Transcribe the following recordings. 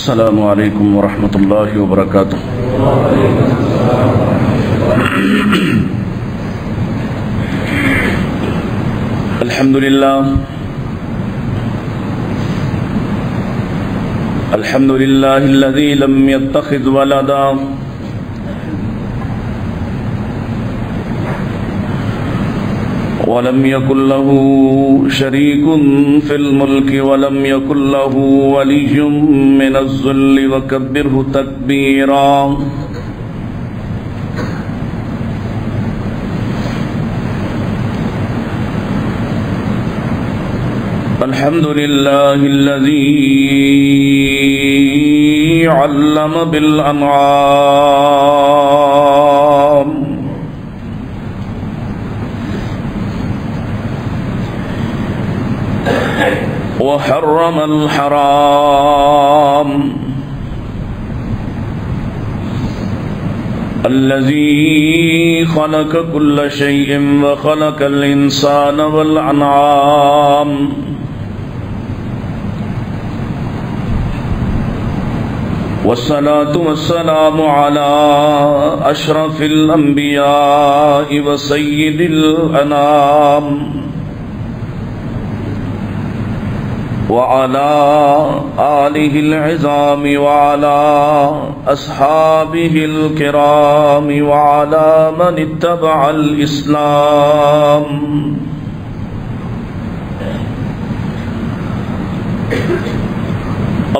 السلام علیکم ورحمۃ اللہ وبرکاتہ۔ الحمد للہ الذی لم يتخذ ولدا ولم يكن له شريك في الملك ولم يكن له ولي من الذل وكبره تكبيرا۔ الحمد لله الذي علم بالأنعام وحرم الحرام، الذي خلق كل شيء وخلق الإنسان والأنعام، والصلاة والسلام على أشرف الأنبياء وسيد الأنام، وعلى آله العظام وعلى أصحابه الكرام وعلى من اتبع الإسلام۔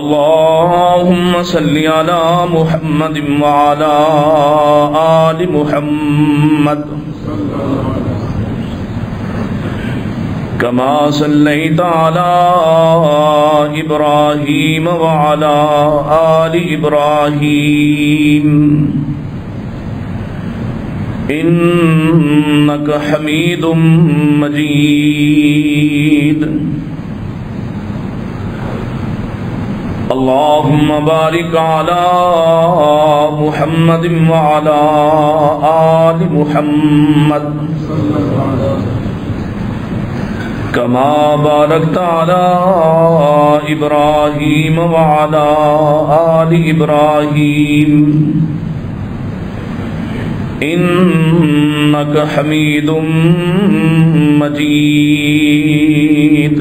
اللهم صل على محمد وعلى آل محمد كما صليت على إبراهيم وعلى آل إبراهيم إنك حميد مجيد۔ اللهم بارك على محمد وعلى آل محمد كما باركت على إبراهيم وعلى آل إبراهيم إنك حميد مجيد۔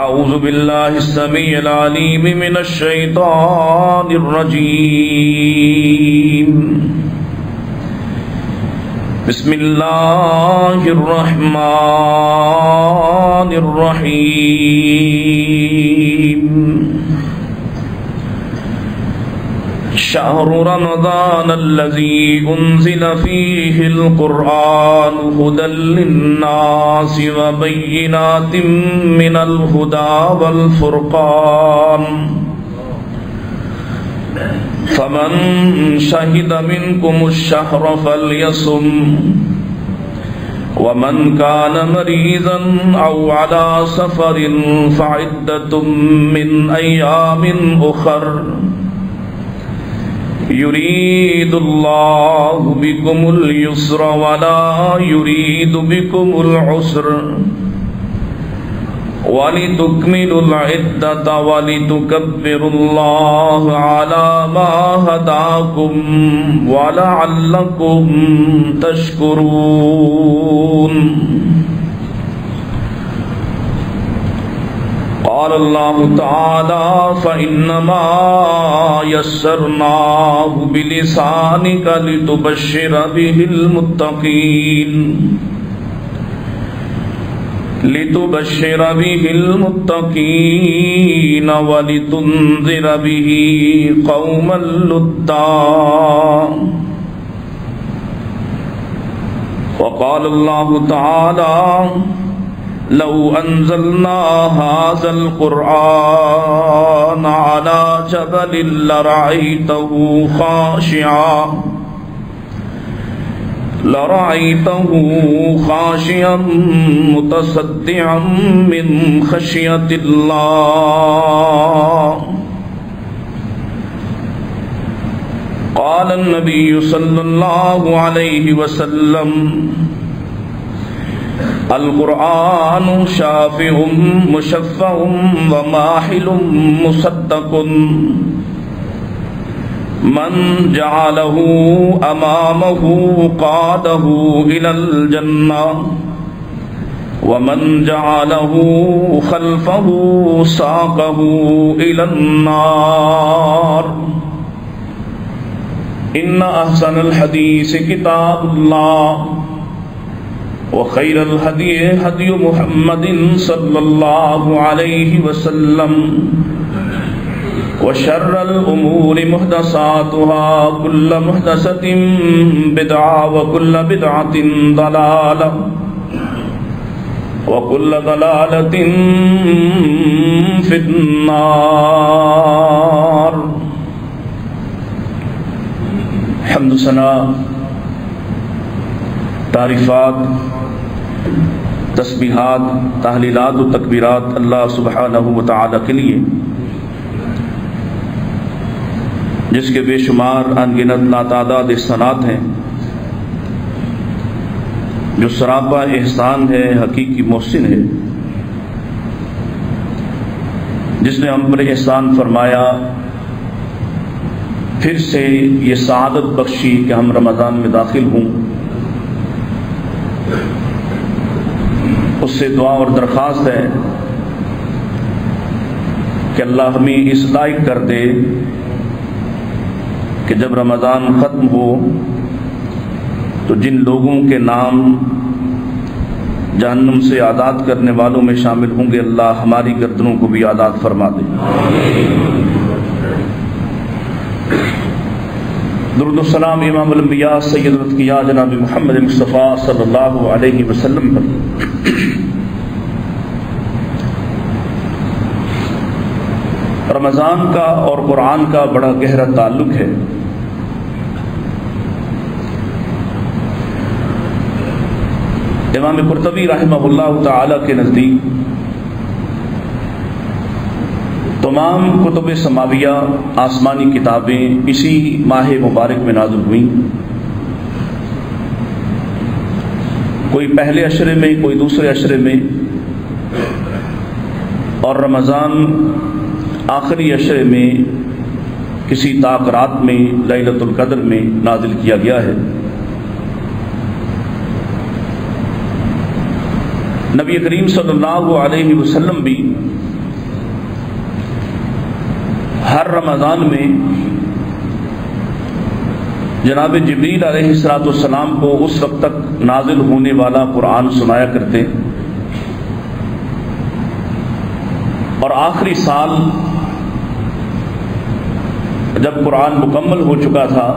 أعوذ بالله السميع العليم من الشيطان الرجيم، بسم الله الرحمن الرحيم۔ شهر رمضان الذي أنزل فيه القرآن هدى للناس وبينات من الهدى والفرقان، فمن شهد منكم الشهر فليصم، ومن كان مريضا أو على سفر فعدة من أيام أخر، يريد الله بكم اليسر ولا يريد بكم العسر، وَلِتُكْمِلُوا الْعِدَّةَ وَلِتُكَبِّرُوا اللَّهَ عَلَى مَا هَدَاكُمْ وَلَعَلَّكُمْ تَشْكُرُونَ۔ قال الله تعالى فإنما يسرناه بلسانك لتبشر به المتقين ولتنذر به قوما لدا۔ وقال الله تعالى لو أنزلنا هذا القرآن على جبل لرأيته خاشعا متصدعا من خشية الله۔ قال النبي صلى الله عليه وسلم القرآن شافع مشفع وماحل مصدق من جعله امامه قاده الى الجنہ ومن جعله خلفه ساقه الى النار ان احسن الحديث كتاب الله وخير الهدي هدي محمد صلى الله عليه وسلم وشر الأمور محدثاتها كل محدثة بدعة وكل بدعة ضلالة وكل ضلالة في النار. حمد ثنا تعریفات تسبیحات تحلیلات و تکبیرات اللہ سبحانہ و تعالی کے لیے جس کے بے شمار انگنت ناتعداد احسانات ہیں، جو سراپا احسان ہے، حقیقی محسن ہے، جس نے ہم پر احسان فرمایا، پھر سے یہ سعادت بخشی کہ ہم رمضان میں داخل ہوں. اس سے دعا اور درخواست ہے کہ اللہ ہمیں اس لائق کر دے کہ جب رمضان ختم ہو تو جن لوگوں کے نام جہنم سے آزاد کرنے والوں میں شامل ہوں گے، اللہ ہماری گردنوں کو بھی آزاد فرما دے. درود و سلام امام الانبیاء سید الاتقیاء جناب محمد مصطفیٰ صلی اللہ علیہ وسلم پر. رمضان کا اور قرآن کا بڑا گہرا تعلق ہے. امام قرطبی رحمہ اللہ تعالی کے نزدیک تمام کتب سماویہ آسمانی کتابیں اسی ماہ مبارک میں نازل ہوئیں. کوئی پہلے عشرے میں، کوئی دوسرے عشرے میں، اور رمضان آخری عشرے میں کسی طاق رات میں لیلۃ القدر میں نازل کیا گیا ہے. نبی کریم صلی اللہ علیہ وسلم بھی ہر رمضان میں جناب جبریل علیہ السلام کو اس وقت تک نازل ہونے والا قرآن سنایا کرتے، اور آخری سال جب قرآن مکمل ہو چکا تھا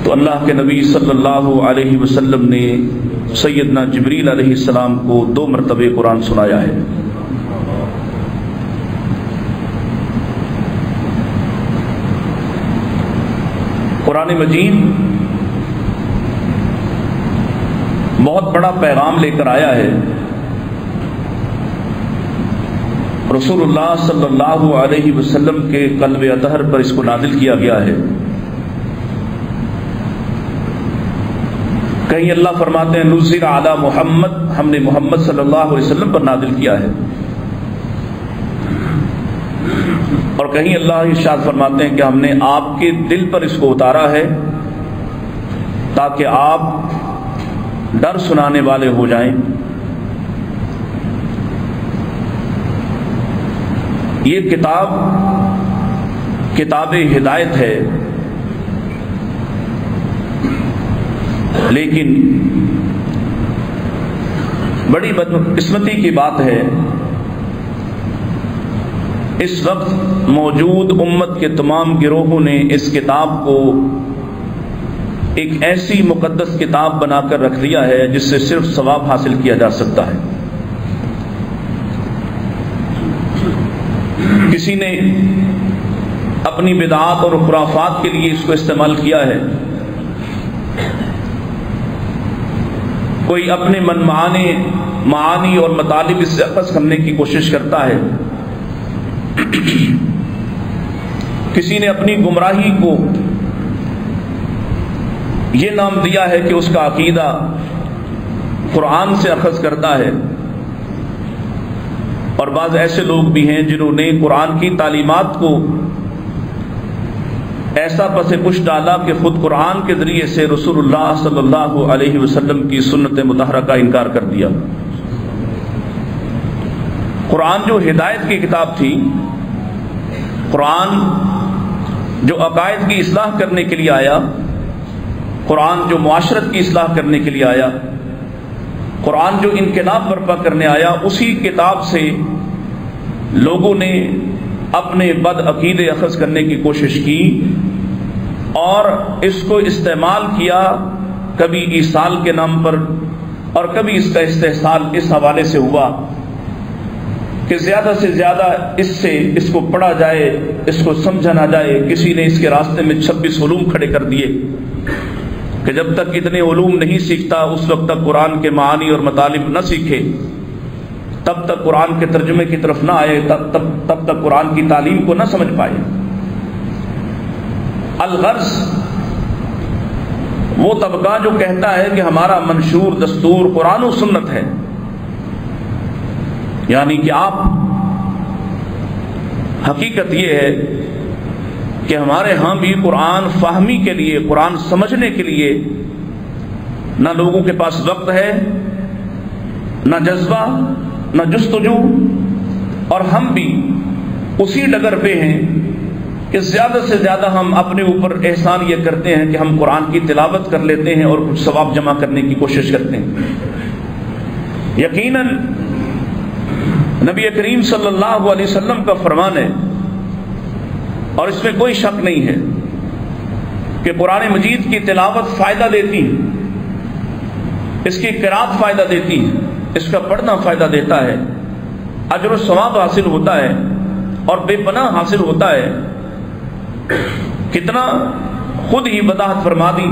تو اللہ کے نبی صلی اللہ علیہ وسلم نے سیدنا جبریل علیہ السلام کو 2 مرتبہ قرآن سنایا ہے. قرآن مجید بہت بڑا پیغام لے کر آیا ہے. رسول اللہ صلی اللہ علیہ وسلم کے قلب اطہر پر اس کو نازل کیا گیا ہے. کہیں اللہ فرماتے ہیں نزل علی محمد، ہم نے محمد صلی اللہ علیہ وسلم پر نازل کیا ہے، اور کہیں اللہ ارشاد فرماتے ہیں کہ ہم نے آپ کے دل پر اس کو اتارا ہے تاکہ آپ ڈر سنانے والے ہو جائیں. یہ کتاب ہدایت ہے، لیکن بڑی بدقسمتی کی بات ہے اس وقت موجود امت کے تمام گروہوں نے اس کتاب کو ایک ایسی مقدس کتاب بنا کر رکھ لیا ہے جس سے صرف ثواب حاصل کیا جا سکتا ہے. کسی نے اپنی بدعات اور خرافات کے لیے اس کو استعمال کیا ہے، کوئی اپنے معانی اور مطالب اس سے اخذ کرنے کی کوشش کرتا ہے، کسی نے اپنی گمراہی کو یہ نام دیا ہے کہ اس کا عقیدہ قرآن سے اخذ کرتا ہے، اور بعض ایسے لوگ بھی ہیں جنہوں نے قرآن کی تعلیمات کو ایسا پس پش ڈالا کہ خود قرآن کے ذریعے سے رسول اللہ صلی اللہ علیہ وسلم کی سنت مطہرہ کا انکار کر دیا۔ قرآن جو ہدایت کی کتاب تھی، قرآن جو عقائد کی اصلاح کرنے کے لیے آیا، قرآن جو معاشرت کی اصلاح کرنے کے لیے آیا، قرآن جو انقلاب برپا کرنے آیا، اسی کتاب سے لوگوں نے اپنے بد عقیدے اخذ کرنے کی کوشش کی اور اس کو استعمال کیا، کبھی ایصال کے نام پر اور کبھی اس کا استحصال اس حوالے سے ہوا کہ زیادہ سے زیادہ اس کو پڑھا جائے، اس کو سمجھا نہ جائے۔ کسی نے اس کے راستے میں 26 علوم کھڑے کر دیے کہ جب تک اتنے علوم نہیں سیکھتا اس وقت تک قرآن کے معانی اور مطالب نہ سیکھے، تب تک قرآن کے ترجمے کی طرف نہ آئے، تب تک قرآن کی تعلیم کو نہ سمجھ پائے۔ الغرض وہ طبقہ جو کہتا ہے کہ ہمارا منشور دستور قرآن و سنت ہے، یعنی کہ آپ حقیقت یہ ہے کہ ہمارے ہاں بھی قرآن فہمی کے لیے، قرآن سمجھنے کے لیے نہ لوگوں کے پاس وقت ہے، نہ جذبہ، نہ جستجو، اور ہم بھی اسی ڈگر پہ ہیں کہ زیادہ سے زیادہ ہم اپنے اوپر احسان یہ کرتے ہیں کہ ہم قرآن کی تلاوت کر لیتے ہیں اور کچھ ثواب جمع کرنے کی کوشش کرتے ہیں۔ یقیناً نبی کریم صلی اللہ علیہ وسلم کا فرمان ہے، اور اس میں کوئی شک نہیں ہے کہ قرآن مجید کی تلاوت فائدہ دیتی ہے، اس کی قرات فائدہ دیتی ہے، اس کا پڑھنا فائدہ دیتا ہے، اجر و ثواب حاصل ہوتا ہے اور بے پناہ حاصل ہوتا ہے۔ کتنا خود ہی وضاحت فرما دی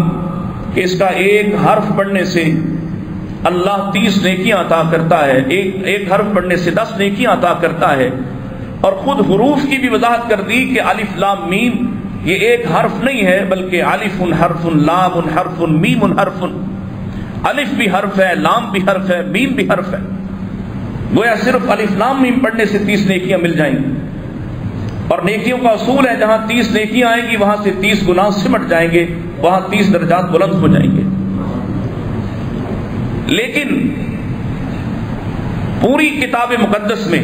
کہ اس کا ایک حرف پڑھنے سے اللہ 30 نیکیاں عطا کرتا ہے، ایک حرف پڑھنے سے 10 نیکیاں عطا کرتا ہے، اور خود حروف کی بھی وضاحت کر دی کہ الف لام میم یہ ایک حرف نہیں ہے بلکہ الف حرف، لام حرف، میم حرف، الف بھی حرف ہے، لام بھی حرف ہے، میم بھی حرف ہے۔ گویا صرف الف لام میم پڑھنے سے 30 نیکیاں مل جائیں گی، اور نیکیوں کا اصول ہے جہاں 30 نیکیاں آئیں گی وہاں سے 30 گناہ سمٹ جائیں گے، وہاں 30 درجات بلند ہو جائیں گے۔ لیکن پوری کتاب مقدس میں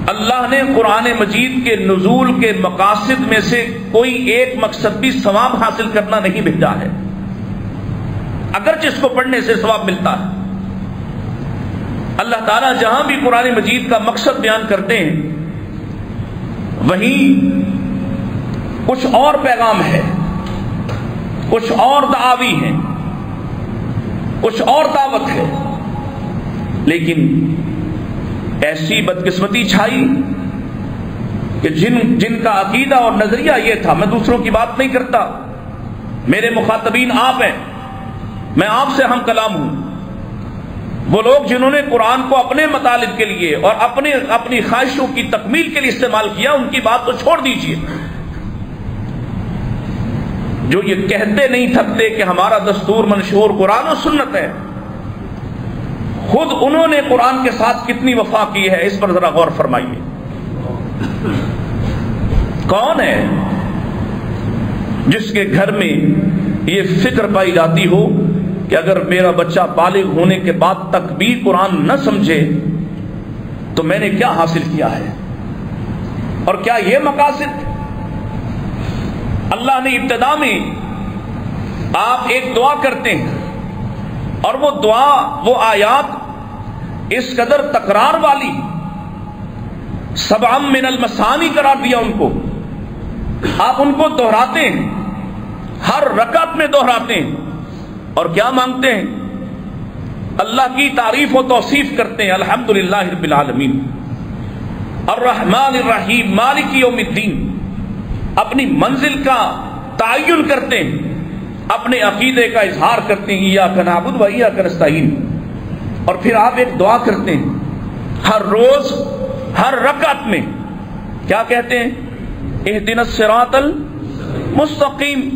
اللہ نے قرآن مجید کے نزول کے مقاصد میں سے کوئی ایک مقصد بھی ثواب حاصل کرنا نہیں بھیجا ہے، اگرچہ اس کو پڑھنے سے ثواب ملتا ہے۔ اللہ تعالیٰ جہاں بھی قرآن مجید کا مقصد بیان کرتے ہیں وہیں کچھ اور پیغام ہے، کچھ اور دعاوی ہیں، کچھ اور دعوت ہے، لیکن ایسی بدقسمتی چھائی کہ جن کا عقیدہ اور نظریہ یہ تھا، میں دوسروں کی بات نہیں کرتا، میرے مخاطبین آپ ہیں، میں آپ سے ہم کلام ہوں، وہ لوگ جنہوں نے قرآن کو اپنے مطالب کے لیے اور اپنی خواہشوں کی تکمیل کے لیے استعمال کیا، ان کی بات تو چھوڑ دیجئے۔ جو یہ کہتے نہیں تھکتے کہ ہمارا دستور منشور قرآن و سنت ہے، خود انہوں نے قرآن کے ساتھ کتنی وفا کی ہے اس پر ذرا غور فرمائیے۔ کون ہے جس کے گھر میں یہ فکر پائی جاتی ہو کہ اگر میرا بچہ بالغ ہونے کے بعد تک بھی قرآن نہ سمجھے تو میں نے کیا حاصل کیا ہے؟ اور کیا یہ مقاصد؟ اللہ نے ابتدا میں آپ ایک دعا کرتے ہیں اور وہ دعا، وہ آیات اس قدر تکرار والی، سبعا من المثانی قرار دیا ان کو، آپ ان کو دہراتے ہیں، ہر رکعت میں دہراتے ہیں، اور کیا مانگتے ہیں؟ اللہ کی تعریف و توصیف کرتے ہیں، الحمدللہ رب العالمین، الرحمن الرحیم، مالک یوم الدین، اپنی منزل کا تعین کرتے ہیں، اپنے عقیدے کا اظہار کرتے ہیں، ایاک نعبد و ایاک نستعین، اور پھر آپ ایک دعا کرتے ہیں ہر روز ہر رکعت میں، کیا کہتے ہیں؟ اہدنا الصراط المستقیم۔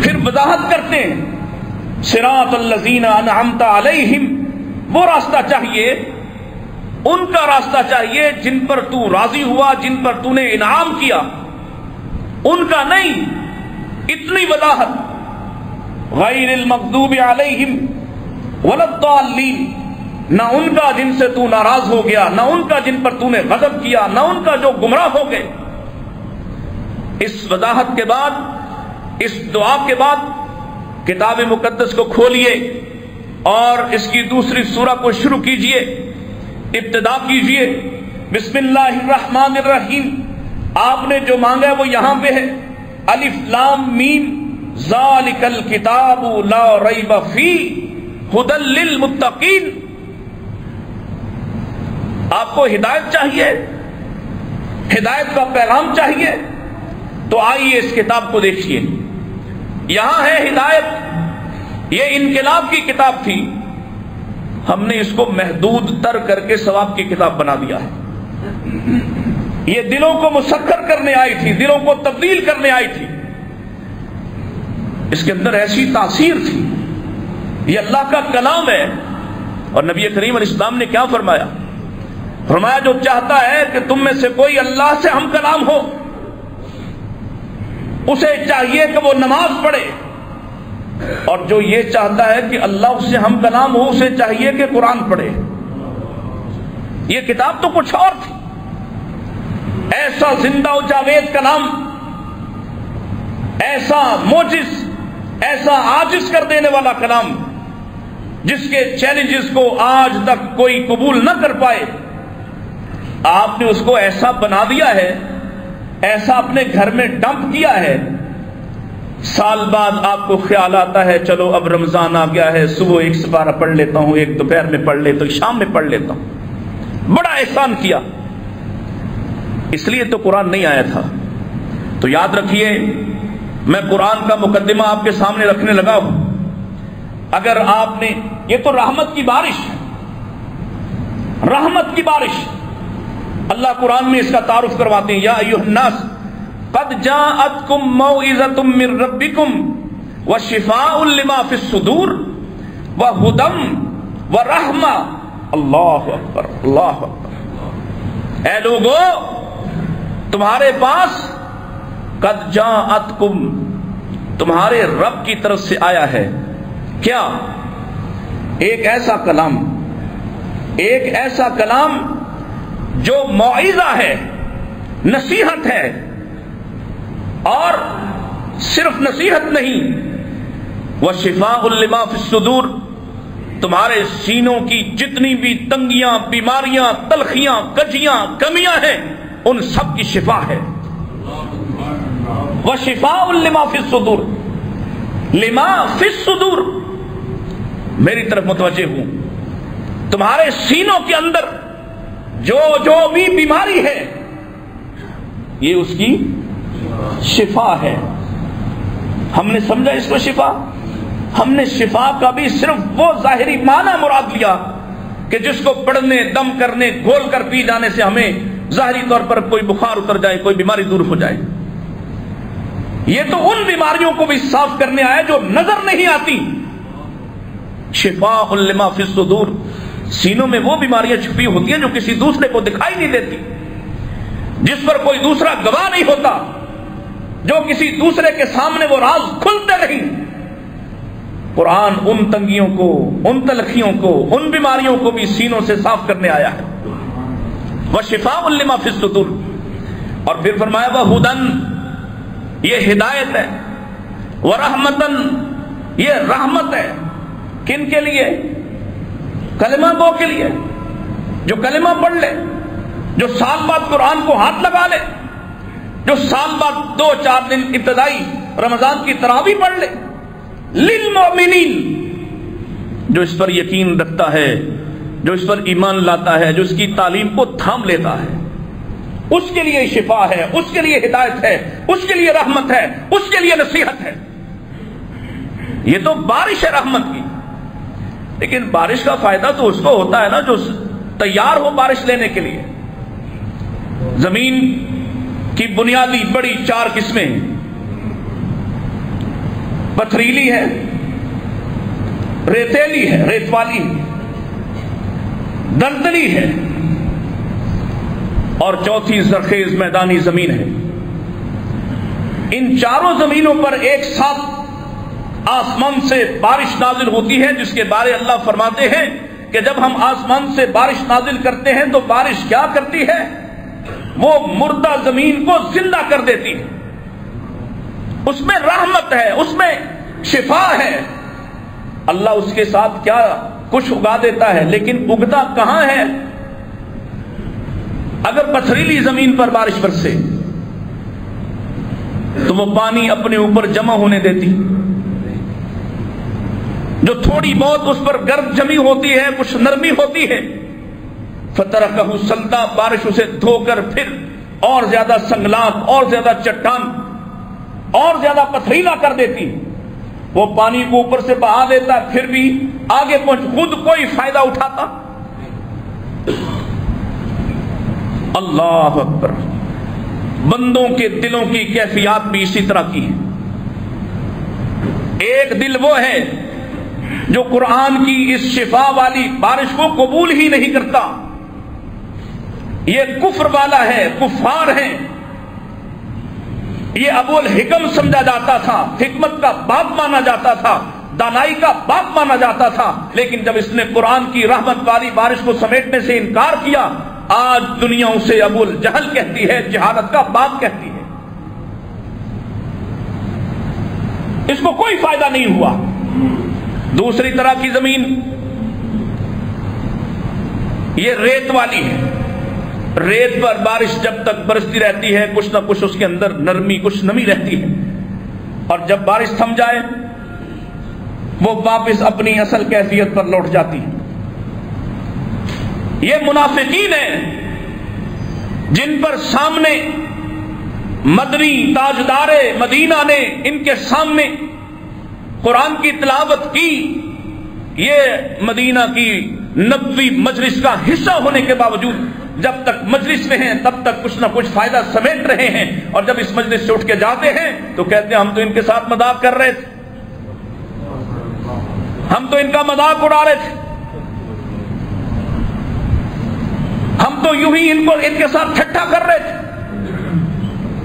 پھر وضاحت کرتے ہیں صراط الذین انعمت علیہم، وہ راستہ چاہیے، ان کا راستہ چاہیے جن پر تو راضی ہوا، جن پر تو نے انعام کیا، ان کا نہیں۔ اتنی وضاحت، غیر المغضوب علیہم ولا الضالین، نہ ان کا جن سے تو ناراض ہو گیا، نہ ان کا جن پر تو نے غضب کیا، نہ ان کا جو گمراہ ہو گئے۔ اس وضاحت کے بعد، اس دعا کے بعد کتاب مقدس کو کھولیے اور اس کی دوسری سورہ کو شروع کیجئے، ابتدا کیجئے بسم اللہ الرحمن الرحیم۔ آپ نے جو مانگا ہے وہ یہاں پہ ہے، الف لام میم ذالک الکتاب لا ریب فیہ ھدی للمتقین۔ آپ کو ہدایت چاہیے، ہدایت کا پیغام چاہیے، تو آئیے اس کتاب کو دیکھیے۔ یہاں ہے ہدایت، یہ انقلاب کی کتاب تھی، ہم نے اس کو محدود تر کر کے ثواب کی کتاب بنا دیا ہے۔ یہ دلوں کو مسخر کرنے آئی تھی، دلوں کو تبدیل کرنے آئی تھی، اس کے اندر ایسی تاثیر تھی۔ یہ اللہ کا کلام ہے، اور نبی کریم علیہ السلام نے کیا فرمایا؟ فرمایا جو چاہتا ہے کہ تم میں سے کوئی اللہ سے ہم کلام ہو، اسے چاہیے کہ وہ نماز پڑھے، اور جو یہ چاہتا ہے کہ اللہ اس سے ہم کلام ہو، اسے چاہیے کہ قرآن پڑھے۔ یہ کتاب تو کچھ اور تھی، ایسا زندہ و جاوید کلام، ایسا موجز، ایسا عاجز کر دینے والا کلام، جس کے چیلنجز کو آج تک کوئی قبول نہ کر پائے، آپ نے اس کو ایسا بنا دیا ہے، ایسا اپنے گھر میں ڈمپ کیا ہے۔ سال بعد آپ کو خیال آتا ہے چلو اب رمضان آ گیا ہے، صبح ایک سپارہ پڑھ لیتا ہوں، ایک دوپہر میں پڑھ لیتا ہوں، شام میں پڑھ لیتا ہوں۔ بڑا احسان کیا، اس لیے تو قرآن نہیں آیا تھا۔ تو یاد رکھیے، میں قرآن کا مقدمہ آپ کے سامنے رکھنے لگا ہوں۔ اگر آپ نے، یہ تو رحمت کی بارش ہے، رحمت کی بارش۔ اللہ قرآن میں اس کا تعارف کرواتے ہیں، یا ایھا الناس قد جاءتکم موعظۃ من ربکم وشفاء لما فی الصدور وہدی ورحمۃ۔ اللہ اکبر، اللہ اکبر۔ اے لوگو، تمہارے پاس قد جاءتکم، تمہارے رب کی طرف سے آیا ہے کیا؟ ایک ایسا کلام، ایک ایسا کلام جو موعظہ ہے، نصیحت ہے، اور صرف نصیحت نہیں، وشفاء لما فی الصدور، تمہارے سینوں کی جتنی بھی تنگیاں، بیماریاں، تلخیاں، کجیاں، کمیاں ہیں، ان سب کی شفا ہے۔ وشفاء لما فی الصدور، لما فی الصدور، میری طرف متوجہ ہوں، تمہارے سینوں کے اندر جو بھی بیماری ہے، یہ اس کی شفا ہے۔ ہم نے سمجھا اس کو شفا، ہم نے شفا کا بھی صرف وہ ظاہری معنی مراد لیا کہ جس کو پڑھنے، دم کرنے، گھول کر پی جانے سے ہمیں ظاہری طور پر کوئی بخار اتر جائے، کوئی بیماری دور ہو جائے۔ یہ تو ان بیماریوں کو بھی صاف کرنے آیا جو نظر نہیں آتی۔ شفاء لما فی الصدور، سینوں میں وہ بیماریاں چھپی ہوتی ہیں جو کسی دوسرے کو دکھائی نہیں دیتی، جس پر کوئی دوسرا گواہ نہیں ہوتا، جو کسی دوسرے کے سامنے وہ راز کھلتے نہیں۔ قرآن ان تنگیوں کو، ان تلخیوں کو، ان بیماریوں کو بھی سینوں سے صاف کرنے آیا ہے۔ وشفاء لما فی الصدور، اور پھر فرمایا وہدی، یہ ہدایت ہے، ورحمتن، یہ رحمت ہے۔ کن کے لیے؟ کلمہ گو کے لیے، جو کلمہ پڑھ لے، جو سال بعد قرآن کو ہاتھ لگا لے، جو سال بعد 2-4 دن ابتدائی رمضان کی تراویح پڑھ لے۔ للمؤمنین، جو اس پر یقین رکھتا ہے، جو اس پر ایمان لاتا ہے، جو اس کی تعلیم کو تھام لیتا ہے، اس کے لیے شفا ہے، اس کے لیے ہدایت ہے، اس کے لیے رحمت ہے، اس کے لیے نصیحت ہے۔ یہ تو بارش ہے رحمت کی، لیکن بارش کا فائدہ تو اس کو ہوتا ہے نا جو تیار ہو بارش لینے کے لیے۔ زمین کی بنیادی بڑی 4 قسمیں ہیں، پتھریلی ہے، ریتیلی ہے، ریت والی ہے، دلدلی ہے، اور چوتھی زرخیز میدانی زمین ہے۔ ان چاروں زمینوں پر ایک ساتھ آسمان سے بارش نازل ہوتی ہے، جس کے بارے اللہ فرماتے ہیں کہ جب ہم آسمان سے بارش نازل کرتے ہیں تو بارش کیا کرتی ہے؟ وہ مردہ زمین کو زندہ کر دیتی ہے۔ اس میں رحمت ہے، اس میں شفا ہے۔ اللہ اس کے ساتھ کیا کچھ اگا دیتا ہے، لیکن اگتا کہاں ہے؟ اگر پتھریلی زمین پر بارش برسے تو وہ پانی اپنے اوپر جمع ہونے دیتی، جو تھوڑی بہت اس پر گرد جمی ہوتی ہے، کچھ نرمی ہوتی ہے، فترکہ صلدا، بارش اسے دھو کر پھر اور زیادہ سنگلاخ، اور زیادہ چٹان، اور زیادہ پتھریلا کر دیتی۔ وہ پانی کو اوپر سے بہا دیتا، پھر بھی آگے پہنچ خود کوئی فائدہ اٹھاتا؟ اللہ اکبر۔ بندوں کے دلوں کی کیفیات بھی اسی طرح کی ہیں۔ ایک دل وہ ہے جو قرآن کی اس شفا والی بارش کو قبول ہی نہیں کرتا، یہ کفر والا ہے، کفار ہیں۔ یہ ابو الحکم سمجھا جاتا تھا، حکمت کا باپ مانا جاتا تھا، دانائی کا باپ مانا جاتا تھا، لیکن جب اس نے قرآن کی رحمت والی بارش کو سمیٹنے سے انکار کیا، آج دنیا اسے ابو الجہل کہتی ہے، جہالت کا باپ کہتی ہے۔ اس کو کوئی فائدہ نہیں ہوا۔ دوسری طرح کی زمین یہ ریت والی ہے۔ ریت پر بارش جب تک برستی رہتی ہے، کچھ نہ کچھ اس کے اندر نرمی، کچھ نمی رہتی ہے، اور جب بارش تھم جائے وہ واپس اپنی اصل کیفیت پر لوٹ جاتی ہے۔ یہ منافقین ہیں جن پر سامنے مدنی تاجدار مدینہ نے ان کے سامنے قرآن کی تلاوت کی، یہ مدینہ کی نبوی مجلس کا حصہ ہونے کے باوجود جب تک مجلس میں ہیں تب تک کچھ نہ کچھ فائدہ سمیٹ رہے ہیں، اور جب اس مجلس سے اٹھ کے جاتے ہیں تو کہتے ہیں ہم تو ان کے ساتھ مذاق کر رہے تھے، ہم تو ان کا مذاق اڑا رہے تھے، ہم تو یوں ہی ان کے ساتھ ٹھٹھا کر رہے تھے۔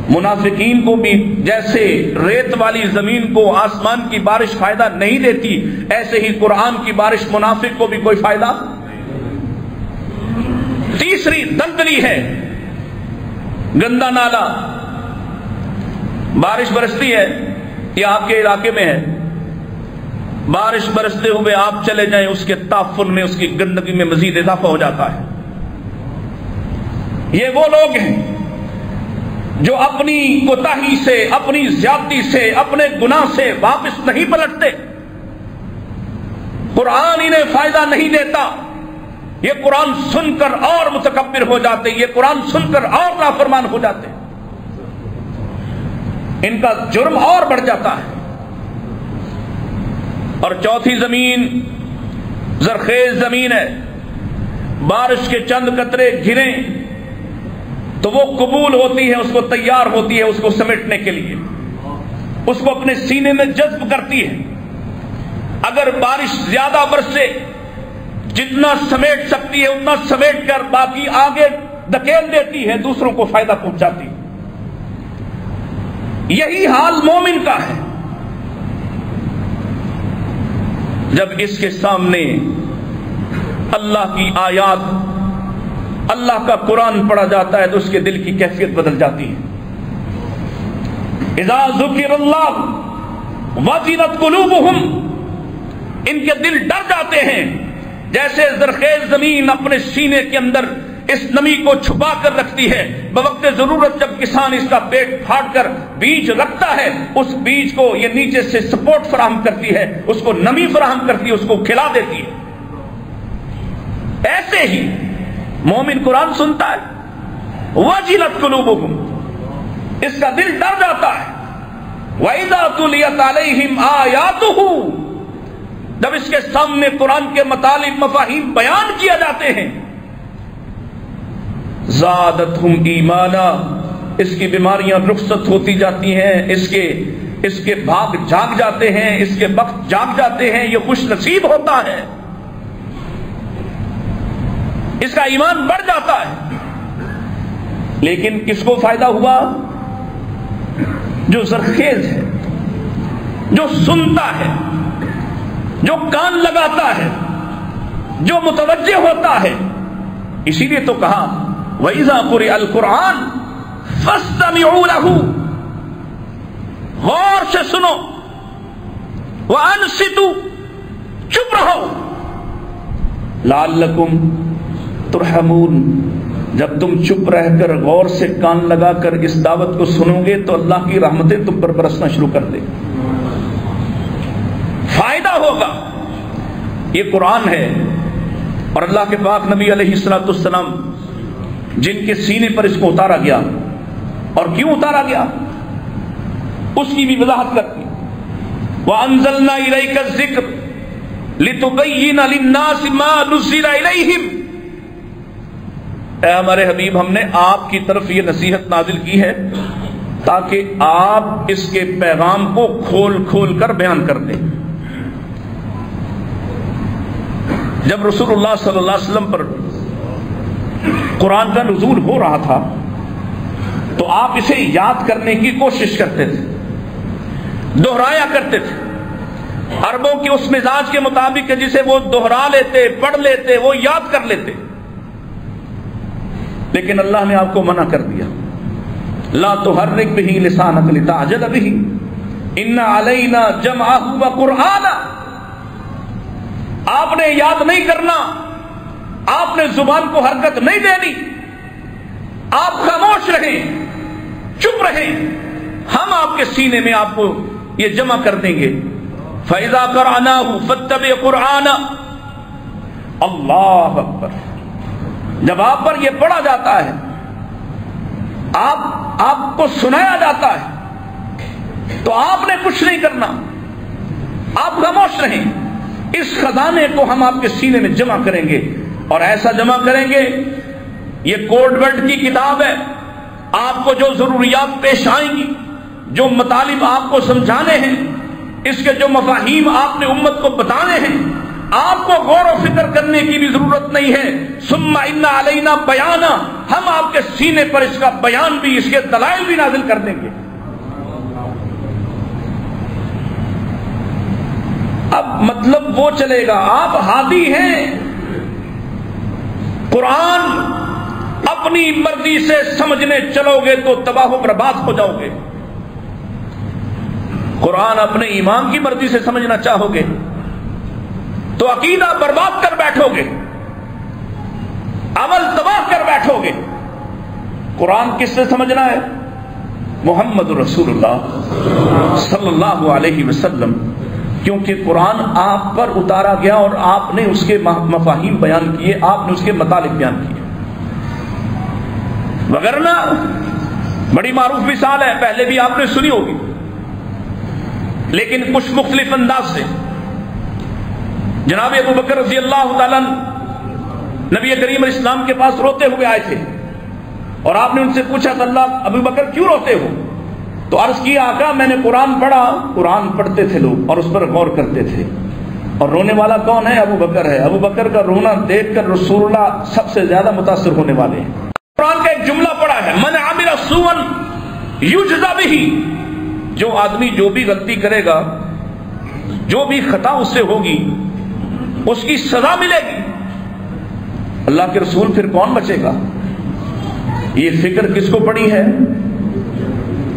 منافقین کو بھی جیسے ریت والی زمین کو آسمان کی بارش فائدہ نہیں دیتی، ایسے ہی قرآن کی بارش منافق کو بھی کوئی فائدہ۔ تیسری دلدلی ہے، گندا نالا۔ بارش برستی ہے، یہ آپ کے علاقے میں ہے، بارش برستے ہوئے آپ چلے جائیں، اس کے تعفن میں، اس کی گندگی میں مزید اضافہ ہو جاتا ہے۔ یہ وہ لوگ ہیں جو اپنی کوتاہی سے، اپنی زیادتی سے، اپنے گناہ سے واپس نہیں پلٹتے۔ قرآن انہیں فائدہ نہیں دیتا، یہ قرآن سن کر اور متکبر ہو جاتے، یہ قرآن سن کر اور نافرمان ہو جاتے، ان کا جرم اور بڑھ جاتا ہے۔ اور چوتھی زمین زرخیز زمین ہے، بارش کے چند قطرے گریں تو وہ قبول ہوتی ہے، اس کو تیار ہوتی ہے، اس کو سمیٹنے کے لیے، اس کو اپنے سینے میں جذب کرتی ہے۔ اگر بارش زیادہ برسے، جتنا سمیٹ سکتی ہے اتنا سمیٹ کر باقی آگے دھکیل دیتی ہے، دوسروں کو فائدہ پہنچاتی ہے۔ یہی حال مومن کا ہے۔ جب اس کے سامنے اللہ کی آیات، اللہ کا قرآن پڑھا جاتا ہے تو اس کے دل کی کیفیت بدل جاتی ہے۔ اذا ذکر اللہ وجلت قلوبہم، ان کے دل ڈر جاتے ہیں، جیسے زرخیز زمین اپنے سینے کے اندر اس نمی کو چھپا کر رکھتی ہے، بوقت ضرورت جب کسان اس کا پیٹ پھاڑ کر بیج رکھتا ہے، اس بیج کو یہ نیچے سے سپورٹ فراہم کرتی ہے، اس کو نمی فراہم کرتی ہے، اس کو کھلا دیتی ہے۔ ایسے ہی مومن قرآن سنتا ہے، وجلت قلوبہم، اس کا دل ڈر جاتا ہے۔ وَإِذَا تُلِيَتْ عَلَيْهِمْ آيَاتُهُ، جب اس کے سامنے قرآن کے مطالب، مفاہیم بیان کیا جاتے ہیں، زادتہم ایمانا، اس کی بیماریاں رخصت ہوتی جاتی ہیں، اس کے اس کے بھاگ جاگ جاتے ہیں، اس کے وقت جاگ جاتے ہیں، یہ خوش نصیب ہوتا ہے، اس کا ایمان بڑھ جاتا ہے۔ لیکن کس کو فائدہ ہوا؟ جو زرخیز ہے، جو سنتا ہے، جو کان لگاتا ہے، جو متوجہ ہوتا ہے۔ اسی لیے تو کہا وَإِذَا قُرِئَ الْقُرْآنُ فَاسْتَمِعُوا لَهُ، غور سے سنو، وَأَنصِتُوا، چپ رہو، لَعَلَّكُمْ تُرْحَمُونَ، جب تم چپ رہ کر غور سے کان لگا کر اس دعوت کو سنو گے تو اللہ کی رحمتیں تم پر برسنا شروع کر دے، فائدہ ہوگا۔ یہ قرآن ہے، اور اللہ کے پاک نبی علیہ الصلوۃ والسلام جن کے سینے پر اس کو اتارا گیا، اور کیوں اتارا گیا اس کی بھی وضاحت کرتی۔ وَأَنزَلْنَا إِلَيْكَ الذِّكْرَ لِتُبَيِّنَ لِلنَّاسِ مَا نُزِّلَ إِلَيْهِمْ، اے ہمارے حبیب، ہم نے آپ کی طرف یہ نصیحت نازل کی ہے تاکہ آپ اس کے پیغام کو کھول کھول کر بیان کر دیں۔ جب رسول اللہ صلی اللہ علیہ وسلم پر قرآن کا نزول ہو رہا تھا تو آپ اسے یاد کرنے کی کوشش کرتے تھے، دہرایا کرتے تھے، عربوں کے اس مزاج کے مطابق جسے وہ دہرا لیتے، پڑھ لیتے، وہ یاد کر لیتے۔ لیکن اللہ نے آپ کو منع کر دیا، لا تحرک بہ لسانک لتعجل بہ ان علینا جمعہ وقرآنہ، آپ نے یاد نہیں کرنا، آپ نے زبان کو حرکت نہیں دینی، آپ خاموش رہیں، چپ رہیں، ہم آپ کے سینے میں آپ کو یہ جمع کر دیں گے۔ فَإِذَا قَرَأْنَاهُ فَاتَّبِعْ قُرْآنَهُ، اللہ اکبر، جب آپ پر یہ پڑھا جاتا ہے، آپ کو سنایا جاتا ہے تو آپ نے کچھ نہیں کرنا، آپ خاموش رہیں، اس خزانے کو ہم آپ کے سینے میں جمع کریں گے، اور ایسا جمع کریں گے، یہ کوڈ ورڈ کی کتاب ہے، آپ کو جو ضروریات پیش آئیں گی، جو مطالب آپ کو سمجھانے ہیں، اس کے جو مفاہیم آپ نے امت کو بتانے ہیں، آپ کو غور و فکر کرنے کی بھی ضرورت نہیں ہے۔ ثم ان علینا بیانا، ہم آپ کے سینے پر اس کا بیان بھی، اس کے دلائل بھی نازل کر دیں گے۔ اب مطلب وہ چلے گا، آپ ہادی ہیں، قرآن اپنی مرضی سے سمجھنے چلو گے تو تباہ و برباد ہو جاؤ گے، قرآن اپنے ایمان کی مرضی سے سمجھنا چاہو گے تو عقیدہ برباد کر بیٹھو گے، عمل تباہ کر بیٹھو گے۔ قرآن کس سے سمجھنا ہے؟ محمد رسول اللہ صلی اللہ علیہ وسلم، کیونکہ قرآن آپ پر اتارا گیا اور آپ نے اس کے مفاہیم بیان کیے، آپ نے اس کے مطالب بیان کیے۔ وگرنہ بڑی معروف مثال ہے، پہلے بھی آپ نے سنی ہوگی، لیکن کچھ مختلف انداز سے۔ جناب ابو بکر رضی اللہ تعالیٰ نبی کریم علیہ السلام کے پاس روتے ہوئے آئے تھے، اور آپ نے ان سے پوچھا کہ اللہ ابو بکر کیوں روتے ہو؟ تو عرض کیا آقا میں نے قرآن پڑھا، قرآن پڑھتے تھے لوگ اور اس پر غور کرتے تھے، اور رونے والا کون ہے؟ ابو بکر ہے۔ ابو بکر کا رونا دیکھ کر رسول اللہ سب سے زیادہ متاثر ہونے والے ہیں۔ قرآن کا ایک جملہ پڑھا ہے، من عمل سوءا یجزا بہ، جو آدمی جو بھی غلطی کرے گا، جو بھی خطا اس سے ہوگی، اس کی سزا ملے گی۔ اللہ کے رسول پھر کون بچے گا؟ یہ فکر کس کو پڑی ہے؟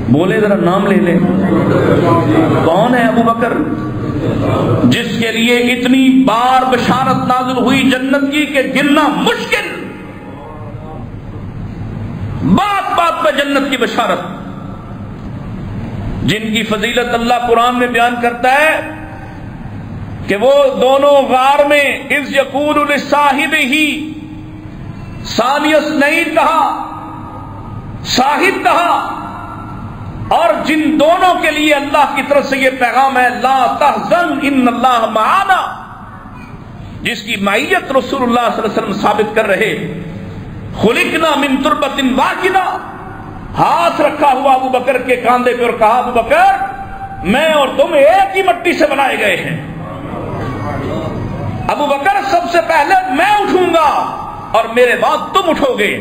بولے ذرا، نام لے لیں، کون ہے ابو بکر؟ جس کے لیے اتنی بار بشارت نازل ہوئی جنت کی کہ گننا مشکل، بات بات پہ جنت کی بشارت، جن کی فضیلت اللہ قرآن میں بیان کرتا ہے کہ وہ دونوں غار میں اذ یقول لصاحبہ، ثانی اثنین کہا، صاحب کہا، اور جن دونوں کے لیے اللہ کی طرف سے یہ پیغام ہے لا تحزن ان اللہ معانا، جس کی معیت رسول اللہ صلی اللہ علیہ وسلم ثابت کر رہے، خلقنا من تربۃ واحدہ، ہاتھ رکھا ہوا ابو بکر کے کاندھے پہ اور کہا ابو بکر میں اور تم ایک ہی مٹی سے بنائے گئے ہیں۔ ابو بکر سب سے پہلے میں اٹھوں گا اور میرے بعد تم اٹھو گے،